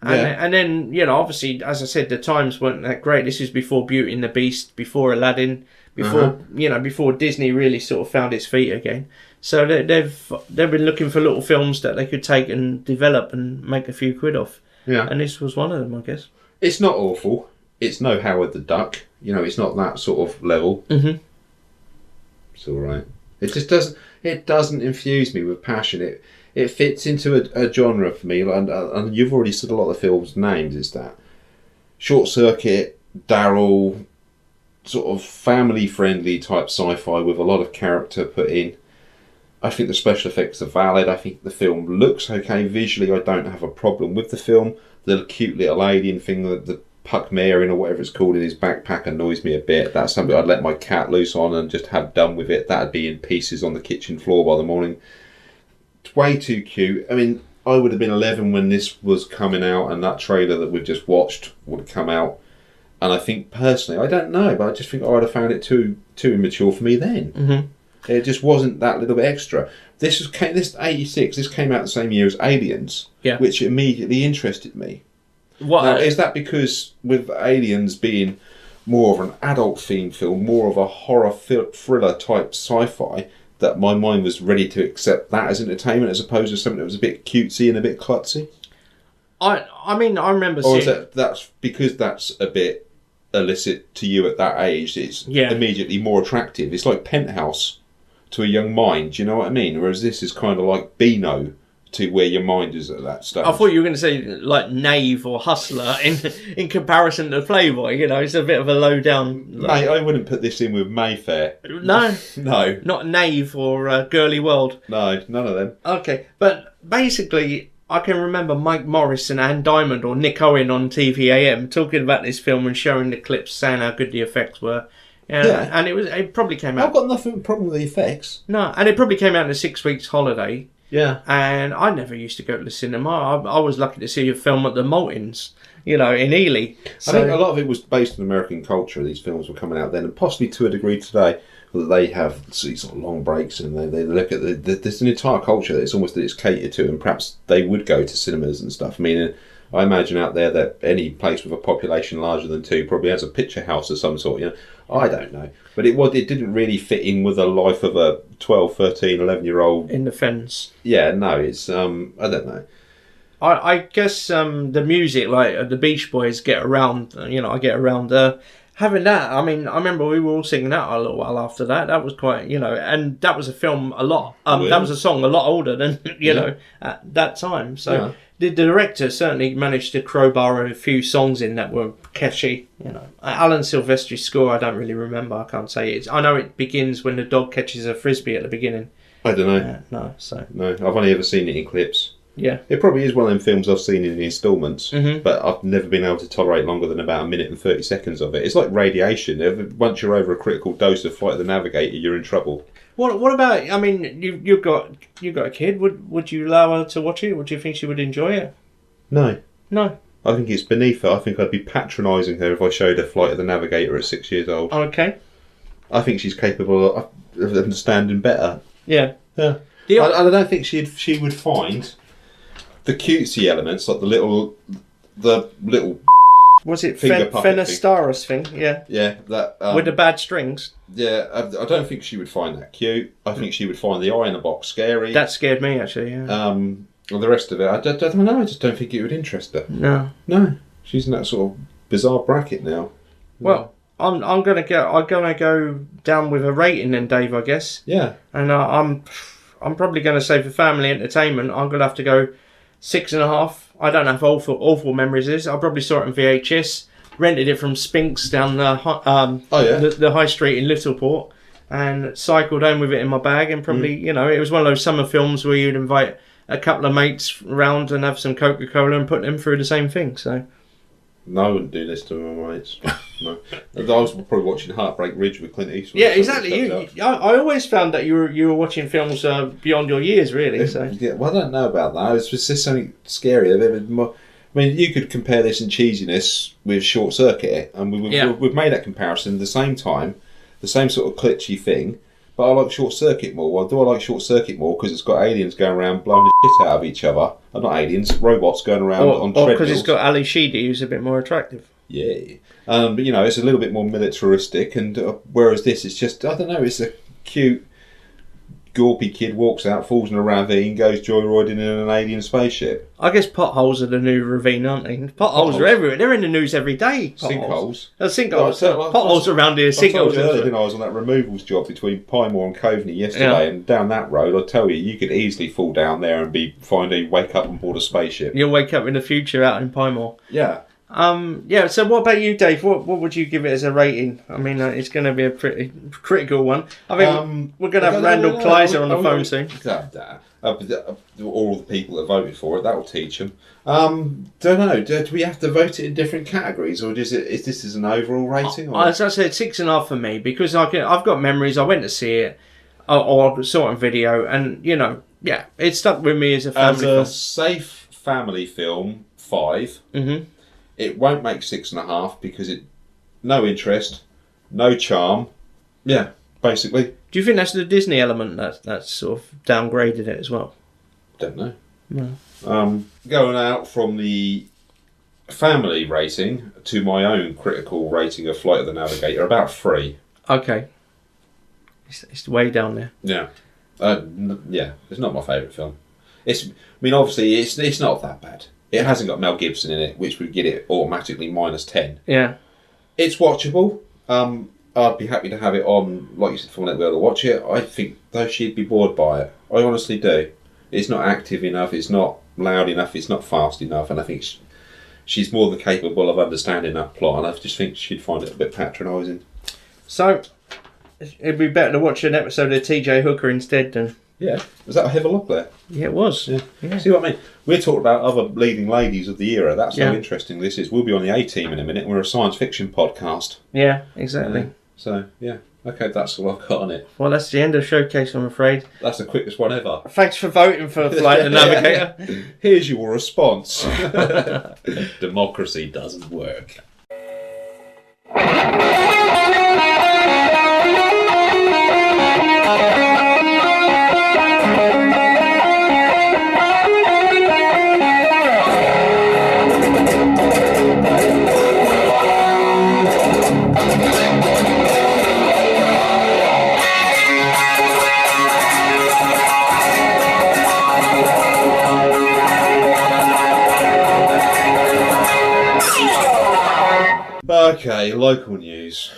And then, you know, obviously, as I said, the times weren't that great. This was before Beauty and the Beast, before Aladdin, before Disney really sort of found its feet again. So they've been looking for little films that they could take and develop and make a few quid off. Yeah. And this was one of them, I guess. It's not awful. It's no Howard the Duck. You know, it's not that sort of level. Mm-hmm. It's all right. It just doesn't. It doesn't infuse me with passion. It fits into a genre for me, and you've already said a lot of the film's names. Is that Short Circuit, Daryl, sort of family-friendly type sci-fi with a lot of character put in. I think the special effects are valid. I think the film looks okay visually. I don't have a problem with the film. The cute little alien thing, the Puck Marin or whatever it's called in his backpack annoys me a bit. That's something I'd let my cat loose on and just have done with it. That'd be in pieces on the kitchen floor by the morning. It's way too cute. I mean, I would have been 11 when this was coming out, and that trailer that we've just watched would have come out. And I think personally, I don't know, but I just think I would have found it too immature for me then. Mm-hmm. It just wasn't that little bit extra. This 86. This came out the same year as Aliens, which immediately interested me. Now, is that because with Aliens being more of an adult themed film, more of a horror thriller type sci-fi, that my mind was ready to accept that as entertainment as opposed to something that was a bit cutesy and a bit klutzy? I mean, I remember seeing... Or is that's because that's a bit illicit to you at that age, it's immediately more attractive. It's like Penthouse to a young mind, do you know what I mean? Whereas this is kind of like Beano to where your mind is at that stage. I thought you were going to say like Knave or Hustler in comparison to Playboy. You know, it's a bit of a low down. Mate, I wouldn't put this in with Mayfair. No, no, not Knave or Girly World. No, none of them. Okay, but basically, I can remember Mike Morris and Ann Diamond or Nick Owen on TV AM talking about this film and showing the clips, saying how good the effects were. And it probably came out. I've got nothing problem with the effects. No, and it probably came out in a 6 weeks holiday. Yeah. And I never used to go to the cinema. I was lucky to see a film at the Maltins, you know, in Ely. So, I think a lot of it was based on American culture. These films were coming out then, and possibly to a degree today, that they have these sort of long breaks and they look at there's an entire culture that it's almost that it's catered to, and perhaps they would go to cinemas and stuff. I mean, I imagine out there that any place with a population larger than 2 probably has a picture house of some sort, you know. I don't know. But it didn't really fit in with the life of a 12, 13, 11-year-old. In the fence. Yeah, no, it's, I don't know. I guess the music, like the Beach Boys get around, you know, I get around having that. I mean, I remember we were all singing that a little while after that. That was quite, you know, and that was a film a lot. That was a song a lot older than, you know, at that time. So the director certainly managed to crowbar a few songs in that were catchy, you know. Alan Silvestri's score, I don't really remember. I can't say it. I know it begins when the dog catches a frisbee at the beginning. I don't know. No, I've only ever seen it in clips. Yeah. It probably is one of them films I've seen in instalments, but I've never been able to tolerate longer than about 1 minute and 30 seconds of it. It's like Radiation. Once you're over a critical dose of Flight of the Navigator, you're in trouble. What about, I mean, you've got a kid. Would you allow her to watch it? Would you think she would enjoy it? No. No. I think it's beneath her. I think I'd be patronising her if I showed her Flight of the Navigator at 6 years old. Okay. I think she's capable of understanding better. Yeah. Yeah. I don't think she would find the cutesy elements, like the little was it Fenestarus thing? Yeah. Yeah, that with the bad strings. Yeah, I don't think she would find that cute. I think she would find the eye in a box scary. That scared me actually. Yeah. The rest of it, I don't know. I just don't think it would interest her. No. She's in that sort of bizarre bracket now. Well, I'm gonna go down with a rating then, Dave. I guess. Yeah. And I'm probably going to say for family entertainment, I'm going to have to go 6.5. I don't know if awful memories is. I probably saw it in VHS, rented it from Spinks down the high street in Littleport, and cycled home with it in my bag. And probably, it was one of those summer films where you'd invite a couple of mates round and have some Coca-Cola and put them through the same thing. So, no, I wouldn't do this to my mates. No, I was probably watching Heartbreak Ridge with Clint Eastwood. Yeah, exactly. I always found that you were watching films beyond your years, really. So, yeah, well, I don't know about that. It's just something scary. I mean, you could compare this in cheesiness with Short Circuit, and we've made that comparison at the same time, the same sort of glitchy thing. But I like Short Circuit more. Well, do I like Short Circuit more because it's got aliens going around blowing the shit out of each other? Not aliens, robots going around on treadmills. Or because it's got Ali Sheedy, who's a bit more attractive. Yeah. But, it's a little bit more militaristic, and whereas this is just, I don't know, it's a cute, gawpy kid walks out, falls in a ravine, goes joyriding in an alien spaceship. I guess potholes are the new ravine, aren't they? Potholes are everywhere. They're in the news every day. Sinkholes. Sinkholes. Potholes around here. I told you earlier, I was on that removals job between Pymore and Coveney yesterday, and down that road, I tell you could easily fall down there and wake up on board a spaceship. You'll wake up in the future out in Pymore. Yeah. So what about you, Dave? What would you give it as a rating? I mean, it's going to be a pretty critical one. I think we're going to have Randall Kleiser on the phone soon. All the people that voted for it, that will teach them. Don't know. Do we have to vote it in different categories, or is this as an overall rating? Or? As I said, 6.5 for me, because I've got memories. I went to see it, or saw it on video, and it stuck with me as a family film. As a safe family film, 5. Mm-hmm. It won't make 6.5 because no interest, no charm. Yeah, basically. Do you think that's the Disney element that's sort of downgraded it as well? Don't know. No. Going out from the family rating to my own critical rating of Flight of the Navigator, about 3. Okay. It's way down there. Yeah. It's not my favourite film. Obviously, it's not that bad. It hasn't got Mel Gibson in it, which would get it automatically -10. Yeah. It's watchable. I'd be happy to have it on, like you said, for one to be able to watch it. I think, though, she'd be bored by it. I honestly do. It's not active enough, it's not loud enough, it's not fast enough, and I think she's more than capable of understanding that plot, and I just think she'd find it a bit patronising. So, it'd be better to watch an episode of TJ Hooker instead than... Yeah. Was that a Hevel up there? Yeah, it was. Yeah. See what I mean? We're talking about other leading ladies of the era. That's how interesting this is. We'll be on the A-Team in a minute. We're a science fiction podcast. Yeah, exactly. Okay, that's all I've got on it. Well, that's the end of Showcase, I'm afraid. That's the quickest one ever. Thanks for voting for Flight of the Navigator. Here's your response. Democracy doesn't work. Okay, local news.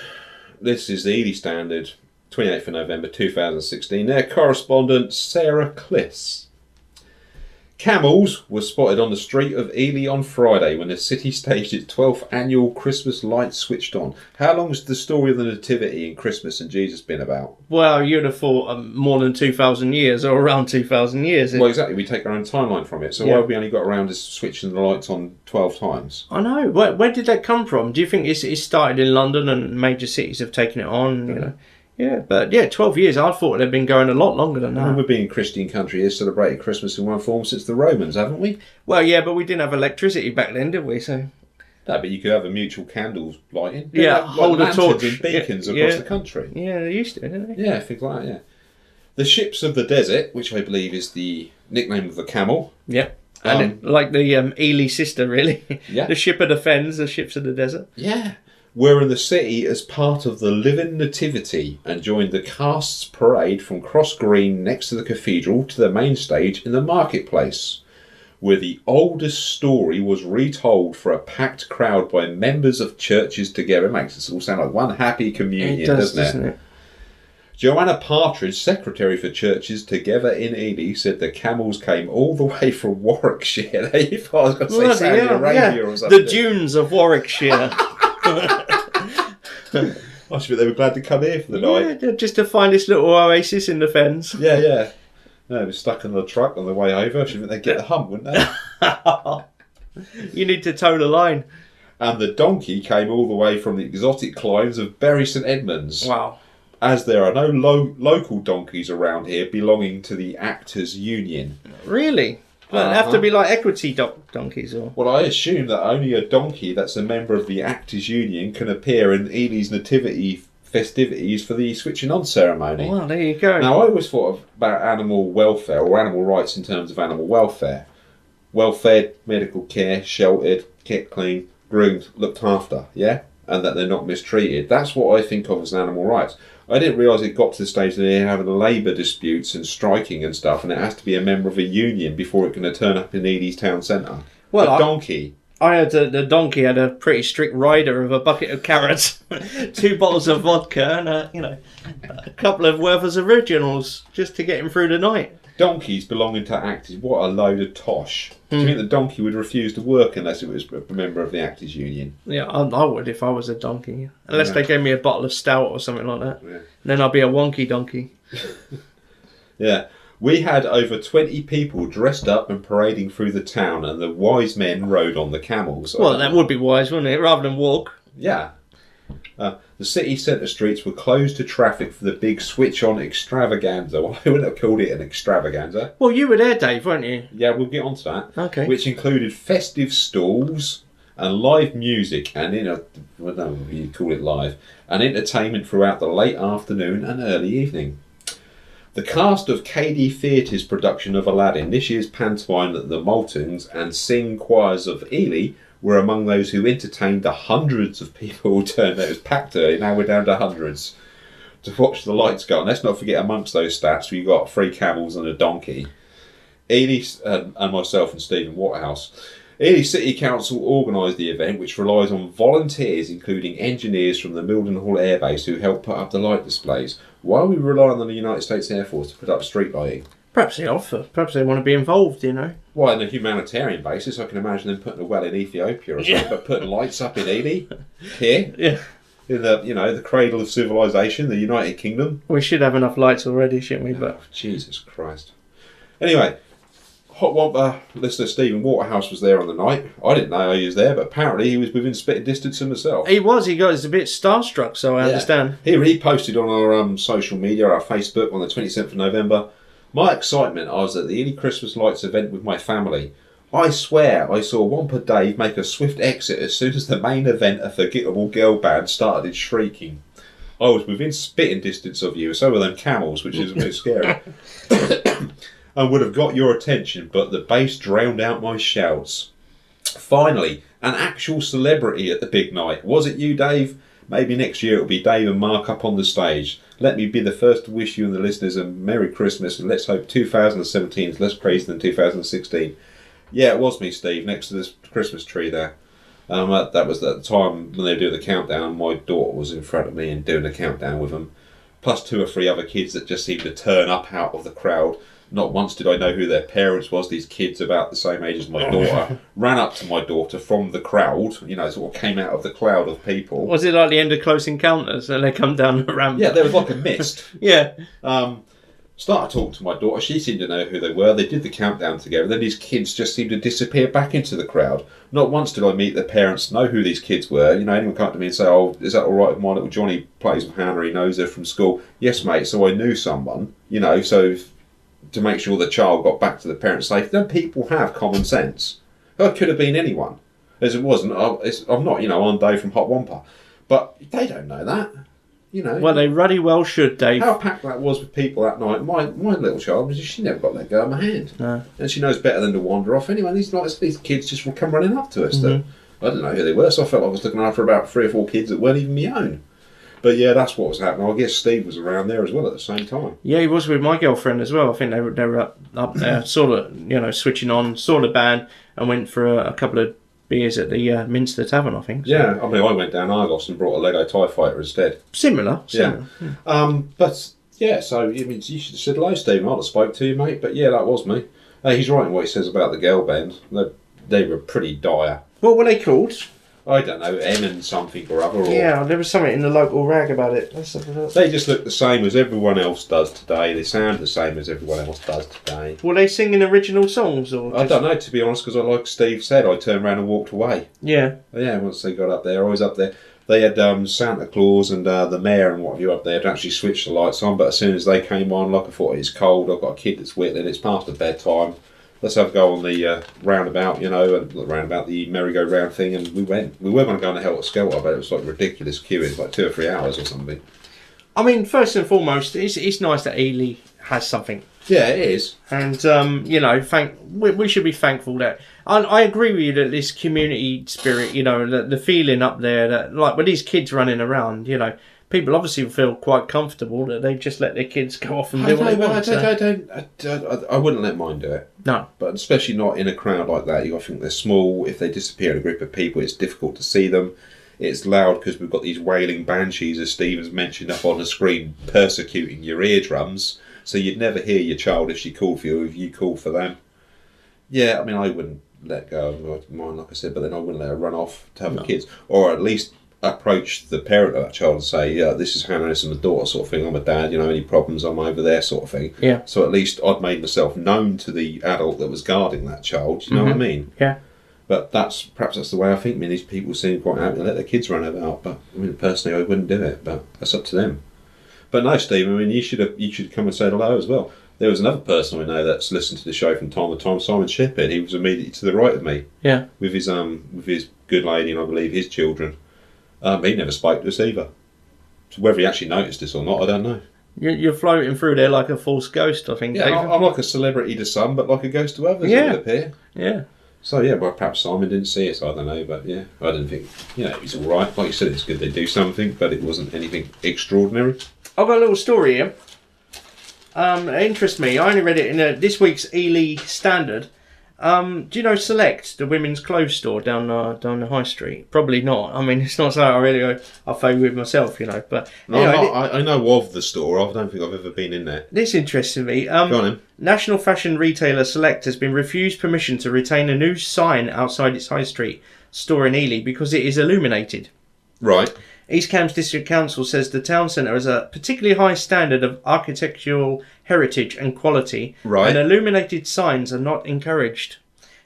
This is the Ely Standard, 28th of November 2016. Their correspondent, Sarah Kliss. Camels were spotted on the street of Ely on Friday when the city staged its 12th annual Christmas lights switched on. How long has the story of the Nativity and Christmas and Jesus been about? Well, you'd have thought more than 2,000 years, or around 2,000 years. Well, exactly. We take our own timeline from it. So why have we only got around to switching the lights on 12 times? I know. Where did that come from? Do you think it started in London and major cities have taken it on? You know? Yeah, but 12 years. I thought they'd been going a lot longer than that. We've been a Christian country here, celebrated Christmas in one form since the Romans, haven't we? Well, yeah, but we didn't have electricity back then, did we? So no, but you could have a mutual candles lighting. Hold a torch. And beacons across the country. Yeah, they used to, didn't they? Yeah, things like that, yeah. The Ships of the Desert, which I believe is the nickname of the camel. Yeah. And like the Ely sister, really. Yeah. The Ship of the Fens, the Ships of the Desert. Yeah. Were in the city as part of the Living Nativity and joined the cast's parade from Cross Green next to the cathedral to the main stage in the marketplace, where the oldest story was retold for a packed crowd by members of churches together. It makes us all sound like one happy communion, doesn't it? Joanna Partridge, secretary for churches together in Ely, said the Camels came all the way from Warwickshire. I was going to say Saudi Arabia or something. The dunes of Warwickshire. I should bet they were glad to come here for the night. Yeah, just to find this little oasis in the fens. Yeah. No, they were stuck in the truck on the way over. I should think they'd get the hump, wouldn't they? You need to toe the line. And the donkey came all the way from the exotic climes of Bury St Edmunds. Wow. As there are no local donkeys around here belonging to the Actors Union. Really? Well, they have to be like equity donkeys, or? Well, I assume that only a donkey that's a member of the Actors Union can appear in Ely's nativity festivities for the switching on ceremony. Well, there you go. Now, I always thought about animal welfare or animal rights in terms of animal welfare. Well-fed, medical care, sheltered, kept clean, groomed, looked after, yeah? And that they're not mistreated. That's what I think of as animal rights. I didn't realise it got to the stage that they're having labour disputes and striking and stuff, and it has to be a member of a union before it can turn up in Ely's town centre. Well, a donkey. I heard the donkey had a pretty strict rider of a bucket of carrots, 2 bottles of vodka, and a couple of Werther's Originals just to get him through the night. Donkeys belonging to actors, what a load of tosh. Do you think the donkey would refuse to work unless it was a member of the Actors Union? Yeah, I would if I was a donkey. Unless they gave me a bottle of stout or something like that. Yeah. Then I'd be a wonky donkey. Yeah. We had over 20 people dressed up and parading through the town, and the wise men rode on the camels. Well, that would be wise, wouldn't it? Rather than walk. Yeah. The city centre streets were closed to traffic for the big switch-on extravaganza. Well, I wouldn't have called it an extravaganza. Well, you were there, Dave, weren't you? Yeah, we'll get on to that. Okay. Which included festive stalls and live music and, I don't know if you call it live, and entertainment throughout the late afternoon and early evening. The cast of KD Theatre's production of Aladdin, this year's pantomime at the Moultons and Sing Choirs of Ely were among those who entertained the hundreds of people who turned out. It was packed early, now we're down to hundreds, to watch the lights go. And let's not forget amongst those stats, we got 3 camels and a donkey. Ely, and myself and Stephen Waterhouse. Ely City Council organised the event, which relies on volunteers, including engineers from the Mildenhall Air Base, who help put up the light displays. Why are we relying on the United States Air Force to put up street lighting? Perhaps they offer. Perhaps they want to be involved, Well, on a humanitarian basis, I can imagine them putting a well in Ethiopia or something, but putting lights up in Ely, here, in the the cradle of civilization, the United Kingdom. We should have enough lights already, shouldn't we? But Jesus Christ. Anyway, Hot Wampa listener Stephen Waterhouse was there on the night. I didn't know he was there, but apparently he was within spitting distance of myself. He was. He was a bit starstruck, so I understand. He posted on our social media, our Facebook, on the 27th of November. My excitement, I was at the Ely Christmas Lights event with my family. I swear I saw Wampa Dave make a swift exit as soon as the main event, a forgettable girl band, started shrieking. I was within spitting distance of you, so were them camels, which is a bit scary. And would have got your attention, but the bass drowned out my shouts. Finally, an actual celebrity at the big night. Was it you, Dave? Maybe next year it'll be Dave and Mark up on the stage. Let me be the first to wish you and the listeners a Merry Christmas, and let's hope 2017 is less crazy than 2016. Yeah, it was me, Steve, next to this Christmas tree there. That was at the time when they were doing the countdown. My daughter was in front of me and doing the countdown with them. Plus 2 or 3 other kids that just seemed to turn up out of the crowd. Not once did I know who their parents was. These kids about the same age as my daughter ran up to my daughter from the crowd, sort of came out of the cloud of people. Was it like the end of Close Encounters and they come down the ramp? Yeah, there was like a mist. Yeah. Started talking to my daughter. She seemed to know who they were. They did the countdown together. Then these kids just seemed to disappear back into the crowd. Not once did I meet their parents, know who these kids were. Anyone come up to me and say, "Oh, is that all right with my little Johnny plays with Hannah, he knows her from school." Yes, mate. So I knew someone, so to make sure the child got back to the parents safe. Then people have common sense. It could have been anyone. As it wasn't, I'm not, on Dave from Hot Wampa. But they don't know that. Well, they ruddy well should, Dave. How packed that was with people that night. My little child, she never got let go of my hand. No. And she knows better than to wander off. Anyway, these kids just will come running up to us. Mm-hmm. I didn't know who they were, so I felt like I was looking after about 3 or 4 kids that weren't even my own. But yeah, that's what was happening. I guess Steve was around there as well at the same time. Yeah, he was with my girlfriend as well. I think they were up there, sort of, switching on, saw the band, and went for a couple of beers at the Minster Tavern, I think. So. Yeah, I went down Argos and brought a Lego TIE Fighter instead. Similar. Yeah. But Yeah, so I mean, you should have said hello, Stephen. I'd have spoke to you, mate. But yeah, that was me. He's right in what he says about the girl band. They were pretty dire. What were they called? I don't know, M and something or other. Yeah, there was something in the local rag about it. They just look the same as everyone else does today. They sound the same as everyone else does today. Were they singing original songs? Or I don't know, to be honest, because like Steve said, I turned around and walked away. Yeah. Yeah, once they got up there, I was up there. They had Santa Claus and the mayor and what have you up there to actually switch the lights on, but as soon as they came on, like I thought, it's cold, I've got a kid that's whittling, it's past the bedtime. Let's have a go on the roundabout, the merry-go-round thing, and we went. We were going to go on a Helter Skelter, but it was like ridiculous queuing, like 2 or 3 hours or something. I mean, first and foremost, it's nice that Ely has something. Yeah, it is. And, we should be thankful that... I agree with you that this community spirit, the feeling up there, that like with these kids running around, people obviously feel quite comfortable that they just let their kids go off and do what they want. I wouldn't let mine do it. No. But especially not in a crowd like that. I think they're small. If they disappear in a group of people, it's difficult to see them. It's loud because we've got these wailing banshees, as Stephen's mentioned, up on the screen, persecuting your eardrums. So you'd never hear your child if she called for you, if you called for them. Yeah, I mean, I wouldn't let go of mine, like I said, but then I wouldn't let her run off to have the kids. Or at least approach the parent of that child and say, yeah, this is Hannah, this is my daughter, sort of thing. I'm a dad, any problems, I'm over there, sort of thing. Yeah. So at least I'd made myself known to the adult that was guarding that child. You know what I mean? Yeah. But perhaps that's the way I think. I mean, these people seem quite happy to let their kids run about. But I mean, personally, I wouldn't do it. But that's up to them. But no, Steve. I mean, you should come and say hello as well. There was another person I know that's listened to the show from time to time, Simon Shepherd. He was immediately to the right of me. Yeah. With his good lady and I believe his children. He never spoke to us either. So whether he actually noticed us or not, I don't know. You're floating through there like a false ghost, I think. Yeah, David. I'm like a celebrity to some, but like a ghost to others. Yeah. It would appear. Yeah. So yeah, well, perhaps Simon didn't see us. I don't know, but yeah, I didn't think. It was all right. Like you said, it's good they do something, but it wasn't anything extraordinary. I've got a little story here. It interests me. I only read it in this week's Ely Standard. Do you know Select, the women's clothes store down the high street? Probably not. I mean, it's not something I really I favour with myself, But no, anyway, I know of the store. I don't think I've ever been in there. This interests me. Go on, then. National fashion retailer Select has been refused permission to retain a new sign outside its high street store in Ely because it is illuminated. Right. East Cambs District Council says the town centre has a particularly high standard of architectural heritage and quality, right, and illuminated signs are not encouraged.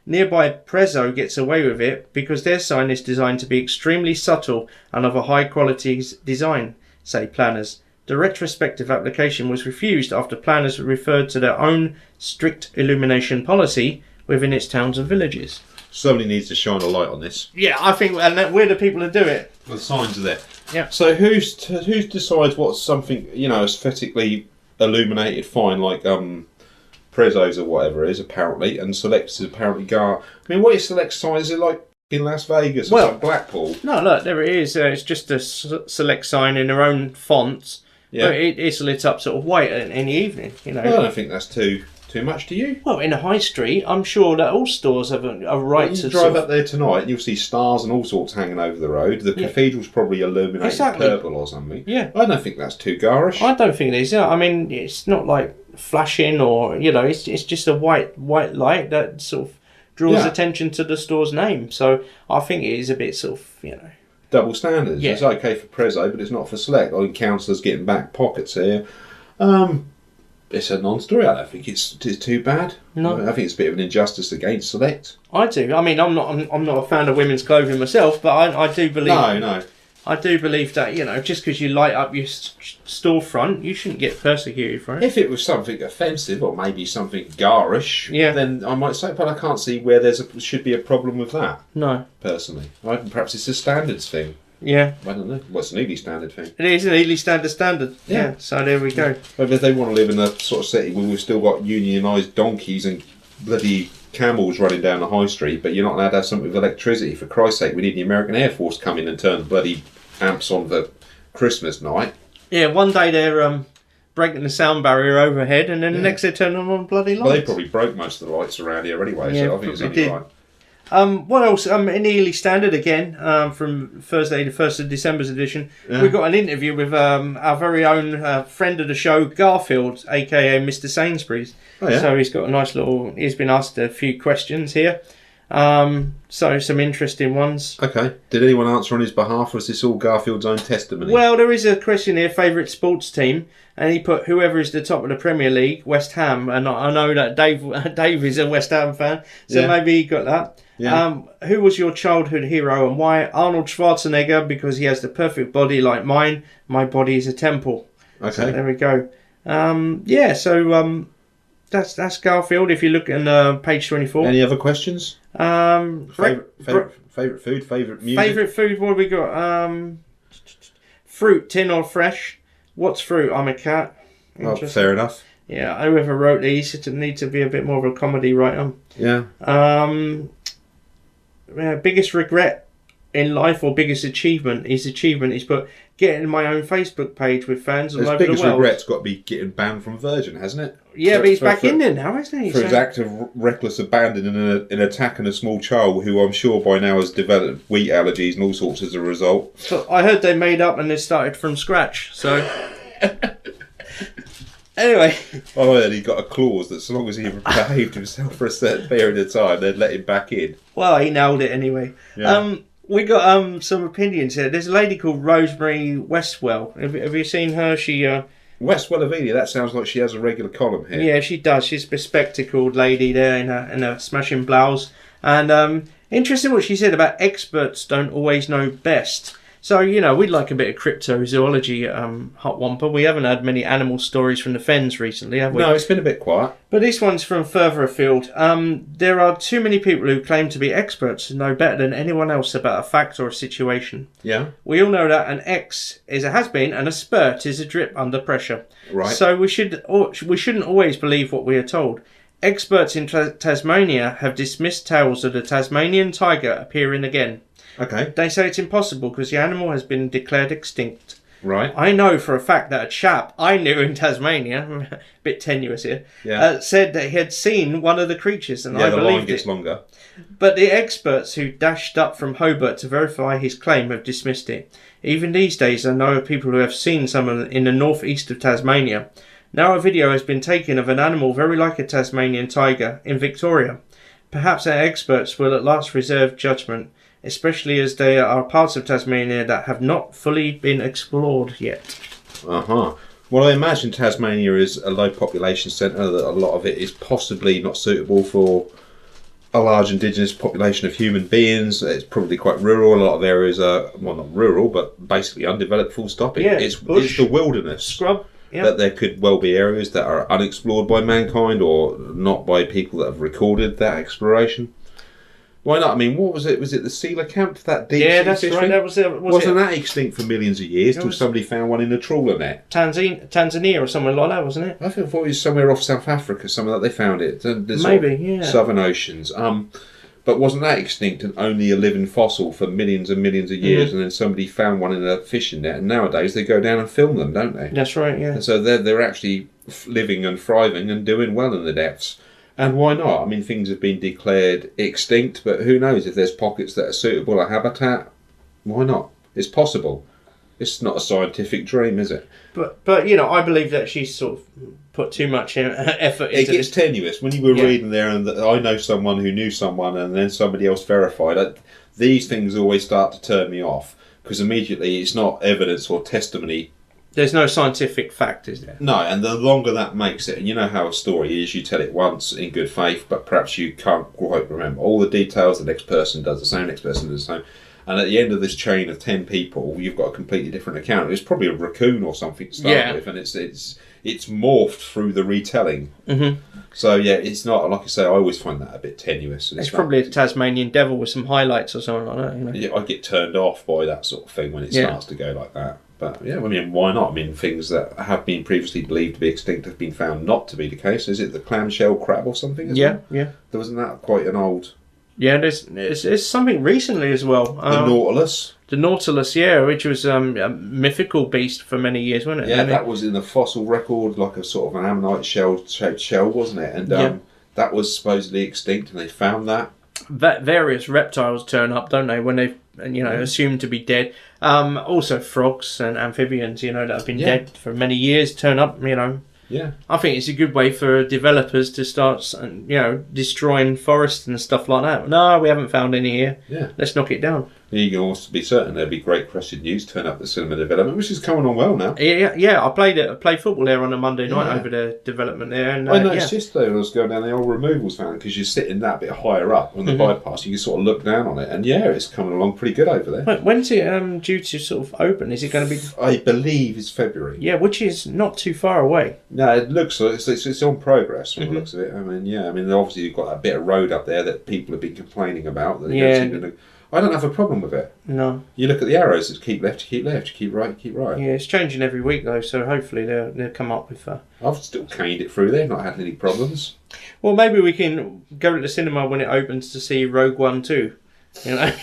Nearby Prezzo gets away with it because their sign is designed to be extremely subtle and of a high quality design, say planners. The retrospective application was refused after planners referred to their own strict illumination policy within its towns and villages. Somebody needs to shine a light on this. Yeah, I think, and we're the people to do it. The signs are there. Yeah. So who decides what's something aesthetically illuminated fine, like Prezzo's or whatever it is apparently, and Select's is apparently Gar. I mean, what is Select sign? Is it like in Las Vegas or like Blackpool? No, look, there it is. It's just a Select sign in their own fonts. Yeah. But it's lit up sort of white in the evening. Well, I don't think that's too much, do you? Well, in a high street, I'm sure that all stores have a right to drive up there tonight and you'll see stars and all sorts hanging over the road. The cathedral's probably illuminated purple or something. Yeah. I don't think that's too garish. I don't think it is. I mean, it's not like flashing or, it's just a white light that sort of draws attention to the store's name. So I think it is a bit sort of, double standards. Yeah. It's okay for Prezzo, but it's not for Select. I think councillors getting back pockets here. It's a non-story. I don't think it's too bad. No, I think it's a bit of an injustice against Select. I do. I mean, I'm not a fan of women's clothing myself, but I do believe. No. I do believe that just because you light up your storefront, you shouldn't get persecuted for it. If it was something offensive or maybe something garish, yeah, then I might say. But I can't see where should be a problem with that. No, personally, perhaps it's a standards thing. Yeah. I don't know. What's an Ely Standard thing? It is an Ely Standard. Yeah. So there we go. But if they want to live in a sort of city where we've still got unionised donkeys and bloody camels running down the high street, but you're not allowed to have something with electricity, for Christ's sake, we need the American Air Force come in and turn the bloody amps on for Christmas night. Yeah, one day they're breaking the sound barrier overhead, and then the next they're turning on bloody lights. Well, they probably broke most of the lights around here anyway, so I think it's only right. What else? In Ely Standard again, from Thursday, the 1st of December's edition, we got an interview with our very own friend of the show, Garfield, aka Mr. Sainsbury's. Oh, yeah? So he's got a nice little. He's been asked a few questions here. So some interesting ones. Okay. Did anyone answer on his behalf, or was this all Garfield's own testimony? Well, there is a question here, favourite sports team, and he put whoever is the top of the Premier League, West Ham, and I know that Dave is a West Ham fan, so maybe he got that. Yeah. Who was your childhood hero and why? Arnold Schwarzenegger, because he has the perfect body like mine. My body is a temple. Okay. So there we go. That's Garfield. If you look at page 24. Any other questions? Favourite food, favourite music? Favourite food, what have we got? Fruit, tin or fresh? What's fruit? I'm a cat. Oh, fair enough. Yeah, whoever wrote these need to be a bit more of a comedy writer. Yeah. Biggest regret in life or biggest achievement? His achievement is put getting my own Facebook page with fans all over the world. His biggest regret's got to be getting banned from Virgin, hasn't it? Yeah, but he's back in there now, isn't he? For his act of reckless abandon in attacking a small child who I'm sure by now has developed wheat allergies and all sorts as a result. So I heard they made up and they started from scratch, so... Anyway. I heard he got a clause that as long as he behaved himself for a certain period of time, they'd let him back in. Well, he nailed it anyway. Yeah. We got some opinions here. There's a lady called Rosemary Westwell. Have you seen her? She Westwell Avinia, that sounds like she has a regular column here. Yeah, she does. She's a bespectacled lady there in a smashing blouse. And interesting what she said about experts don't always know best. So, we'd like a bit of cryptozoology at Hot Wampa. We haven't had many animal stories from the Fens recently, have we? No, it's been a bit quiet. But this one's from further afield. There are too many people who claim to be experts and know better than anyone else about a fact or a situation. Yeah. We all know that an X is a has-been and a spurt is a drip under pressure. Right. So we shouldn't always believe what we are told. Experts in Tasmania have dismissed tales of the Tasmanian tiger appearing again. Okay. They say it's impossible because the animal has been declared extinct. Right. I know for a fact that a chap I knew in Tasmania, a bit tenuous here, said that he had seen one of the creatures, and I believed it. Yeah, the line gets longer. But the experts who dashed up from Hobart to verify his claim have dismissed it. Even these days, I know of people who have seen someone in the northeast of Tasmania. Now a video has been taken of an animal very like a Tasmanian tiger in Victoria. Perhaps our experts will at last reserve judgment, especially as there are parts of Tasmania that have not fully been explored yet. Well, I imagine Tasmania is a low population centre, that a lot of it is possibly not suitable for a large indigenous population of human beings. It's probably quite rural. A lot of areas are, well, not rural, but basically undeveloped, full stop. It's the wilderness. Scrub. Yeah. That there could well be areas that are unexplored by mankind or not by people that have recorded that exploration. Why not? I mean, what was it? Was it the sealer camp? That deep sea that's fishing? right. That was it. Wasn't that extinct for millions of years till somebody found one in a trawler net? Tanzania or somewhere like that, wasn't it? I thought it was somewhere off South Africa, somewhere that they found it. Maybe, Southern Oceans. But wasn't that extinct and only a living fossil for millions and millions of years, and then somebody found one in a fishing net, and nowadays they go down and film them, don't they? That's right, yeah. And so they're actually living and thriving and doing well in the depths. And why not? I mean, things have been declared extinct, but who knows if there's pockets that are suitable a habitat? Why not? It's possible. It's not a scientific dream, is it? But I believe that she's sort of put too much effort into it. It gets tenuous. When you were reading there, and I know someone who knew someone, and then somebody else verified it, these things always start to turn me off, because immediately it's not evidence or testimony. There's no scientific fact, is there? No, and the longer that makes it, and you know how a story is, you tell it once in good faith, but perhaps you can't quite remember all the details. The next person does the same, next person does the same. And at the end of this chain of 10 people, you've got a completely different account. It's probably a raccoon or something to start with, and it's morphed through the retelling. Mm-hmm. So yeah, it's not, like I say, I always find that a bit tenuous. It's probably a Tasmanian devil with some highlights or something like that. You know? Yeah, I get turned off by that sort of thing when it starts to go like that. But yeah, I mean, why not? I mean, things that have been previously believed to be extinct have been found not to be the case. Is it the clamshell crab or something? Yeah. There wasn't that quite an old... Yeah, there's something recently as well. The Nautilus. The Nautilus, yeah, which was a mythical beast for many years, wasn't it? Yeah, that was in the fossil record, like a sort of an ammonite shaped shell, wasn't it? And that was supposedly extinct, and they found that. various reptiles turn up, don't they? When they've assumed to be dead. Also frogs and amphibians, that have been dead for many years turn up. Yeah. I think it's a good way for developers to start, destroying forests and stuff like that. No, we haven't found any here. Yeah. Let's knock it down. You can also be certain there'll be great crested news turn up the cinema development, which is coming on well now. Yeah. I played football there on a Monday night over the development there. And, I noticed yesterday when I was going down the old removals van, because you're sitting that bit higher up on the bypass, you can sort of look down on it, and it's coming along pretty good over there. When's it due to sort of open? Is it going to be? I believe it's February. Yeah, which is not too far away. No, it looks like it's on progress from the looks of it. I mean, obviously you've got that bit of road up there that people have been complaining about. That I don't have a problem with it. No. You look at the arrows, it's keep left, keep left, keep right, keep right. Yeah, it's changing every week though, so hopefully they'll come up with that. I've still caned it through there, not had any problems. Well, maybe we can go to the cinema when it opens to see Rogue One too. But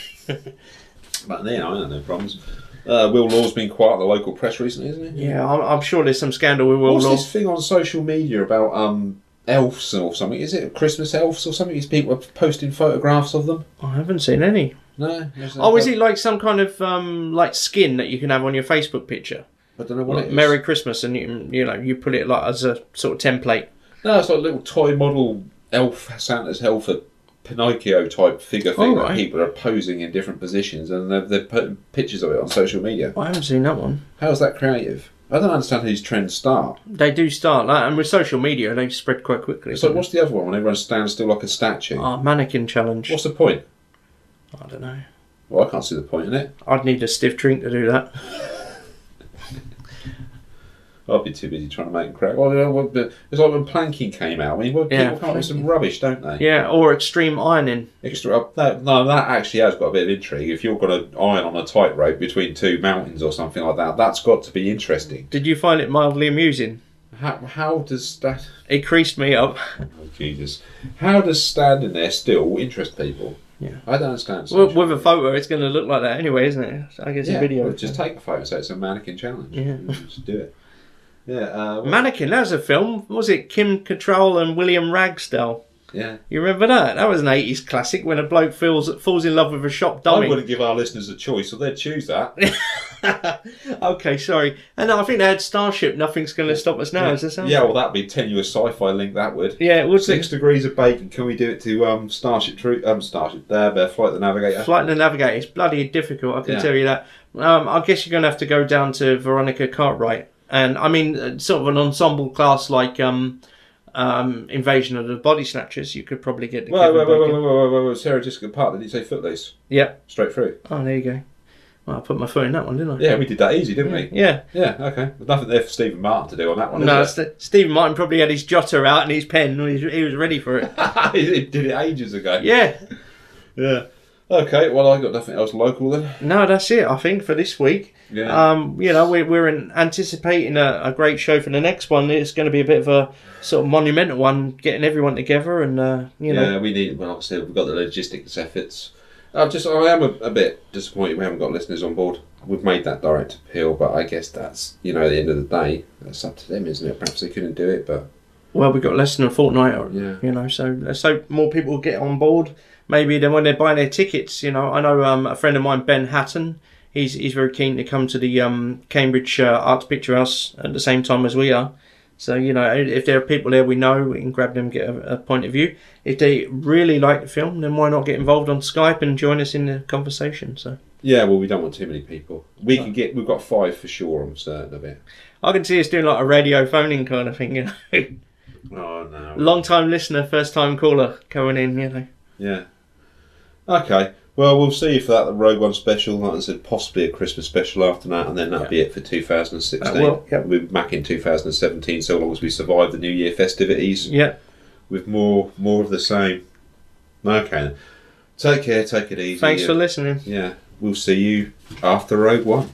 then I don't have no problems. Will Law's been quiet at the local press recently, isn't he? Yeah, I'm sure there's some scandal with Will Law. What's this thing on social media about elves or something? Is it Christmas elves or something? These people are posting photographs of them. I haven't seen any. No. Is it like some kind of like skin that you can have on your Facebook picture? I don't know what it is. Merry Christmas, and you put it like as a sort of template. No, it's like a little toy model elf, Santa's elf, Pinocchio type figure thing that people are posing in different positions, and they're putting pictures of it on social media. I haven't seen that one. How's that creative? I don't understand how these trends start. They do start, and with social media, they spread quite quickly. So what's the other one when everyone stands still like a statue? Mannequin challenge. What's the point? I don't know. Well, I can't see the point in it. I'd need a stiff drink to do that. I'd be too busy trying to make them crack. Well, it's like when planking came out. I mean, people come up with some rubbish, don't they? Yeah, or extreme ironing. No, that actually has got a bit of intrigue. If you're going to iron on a tightrope between two mountains or something like that, that's got to be interesting. Did you find it mildly amusing? How does that... It creased me up. Oh, Jesus. How does standing there still interest people? Yeah. I don't understand. Well, with a photo, it's going to look like that anyway, isn't it? I guess a video. Well, just take a photo, so it's a mannequin challenge. Yeah. Just do it. Yeah. Mannequin, that was a film. Was it Kim Cattrall and William Ragsdale? Yeah. You remember that? That was an 80s classic when a bloke falls in love with a shop dummy. I wouldn't give our listeners a choice, so they'd choose that. Okay, sorry. And I think they had Starship, Nothing's Going to Stop Us Now. Yeah. Is that something? Yeah, well, that'd be tenuous sci-fi link, that would. Yeah, it would. 6 Degrees of Bacon. Can we do it to Starship Flight the Navigator? Flight the Navigator. It's bloody difficult, I can tell you that. I guess you're going to have to go down to Veronica Cartwright. And, I mean, sort of an ensemble class like... Invasion of the Body Snatchers, you could probably get... Whoa, Sarah Jessica Parker, did you say Footloose? Yeah. Straight through. Oh, there you go. Well, I put my foot in that one, didn't I? Yeah, we did that easy, didn't we? Yeah. Yeah, okay. There's nothing there for Stephen Martin to do on that one, No, is there? Stephen Martin probably had his jotter out and his pen. He was ready for it. He did it ages ago. Yeah. Yeah. Okay, well, I got nothing else local then. No, that's it, I think, for this week. Yeah. We're anticipating a great show for the next one. It's going to be a bit of a sort of monumental one, getting everyone together and, Yeah, we need, well, obviously, we've got the logistics efforts. I am a bit disappointed we haven't got listeners on board. We've made that direct appeal, but I guess that's, at the end of the day, that's up to them, isn't it? Perhaps they couldn't do it, but... Well, we've got less than a fortnight, so let's hope more people will get on board. Maybe then when they're buying their tickets, I know a friend of mine, Ben Hatton, he's very keen to come to the Cambridge Arts Picture House at the same time as we are. So, if there are people there we know, we can grab them, get a point of view. If they really like the film, then why not get involved on Skype and join us in the conversation? So. Yeah, well, we don't want too many people. We've got 5 for sure, I'm certain of it. I can see us doing like a radio phoning kind of thing, Oh, no. Long time listener, first time caller coming in, Yeah. Okay. Well, we'll see you for that, the Rogue One special. Like I said, possibly a Christmas special after that, and then that'll be it for 2016. We'll be back in 2017, so long as we survive the New Year festivities. Yeah. With more of the same. Okay. Then. Take care, take it easy. Thanks for listening. Yeah. We'll see you after Rogue One.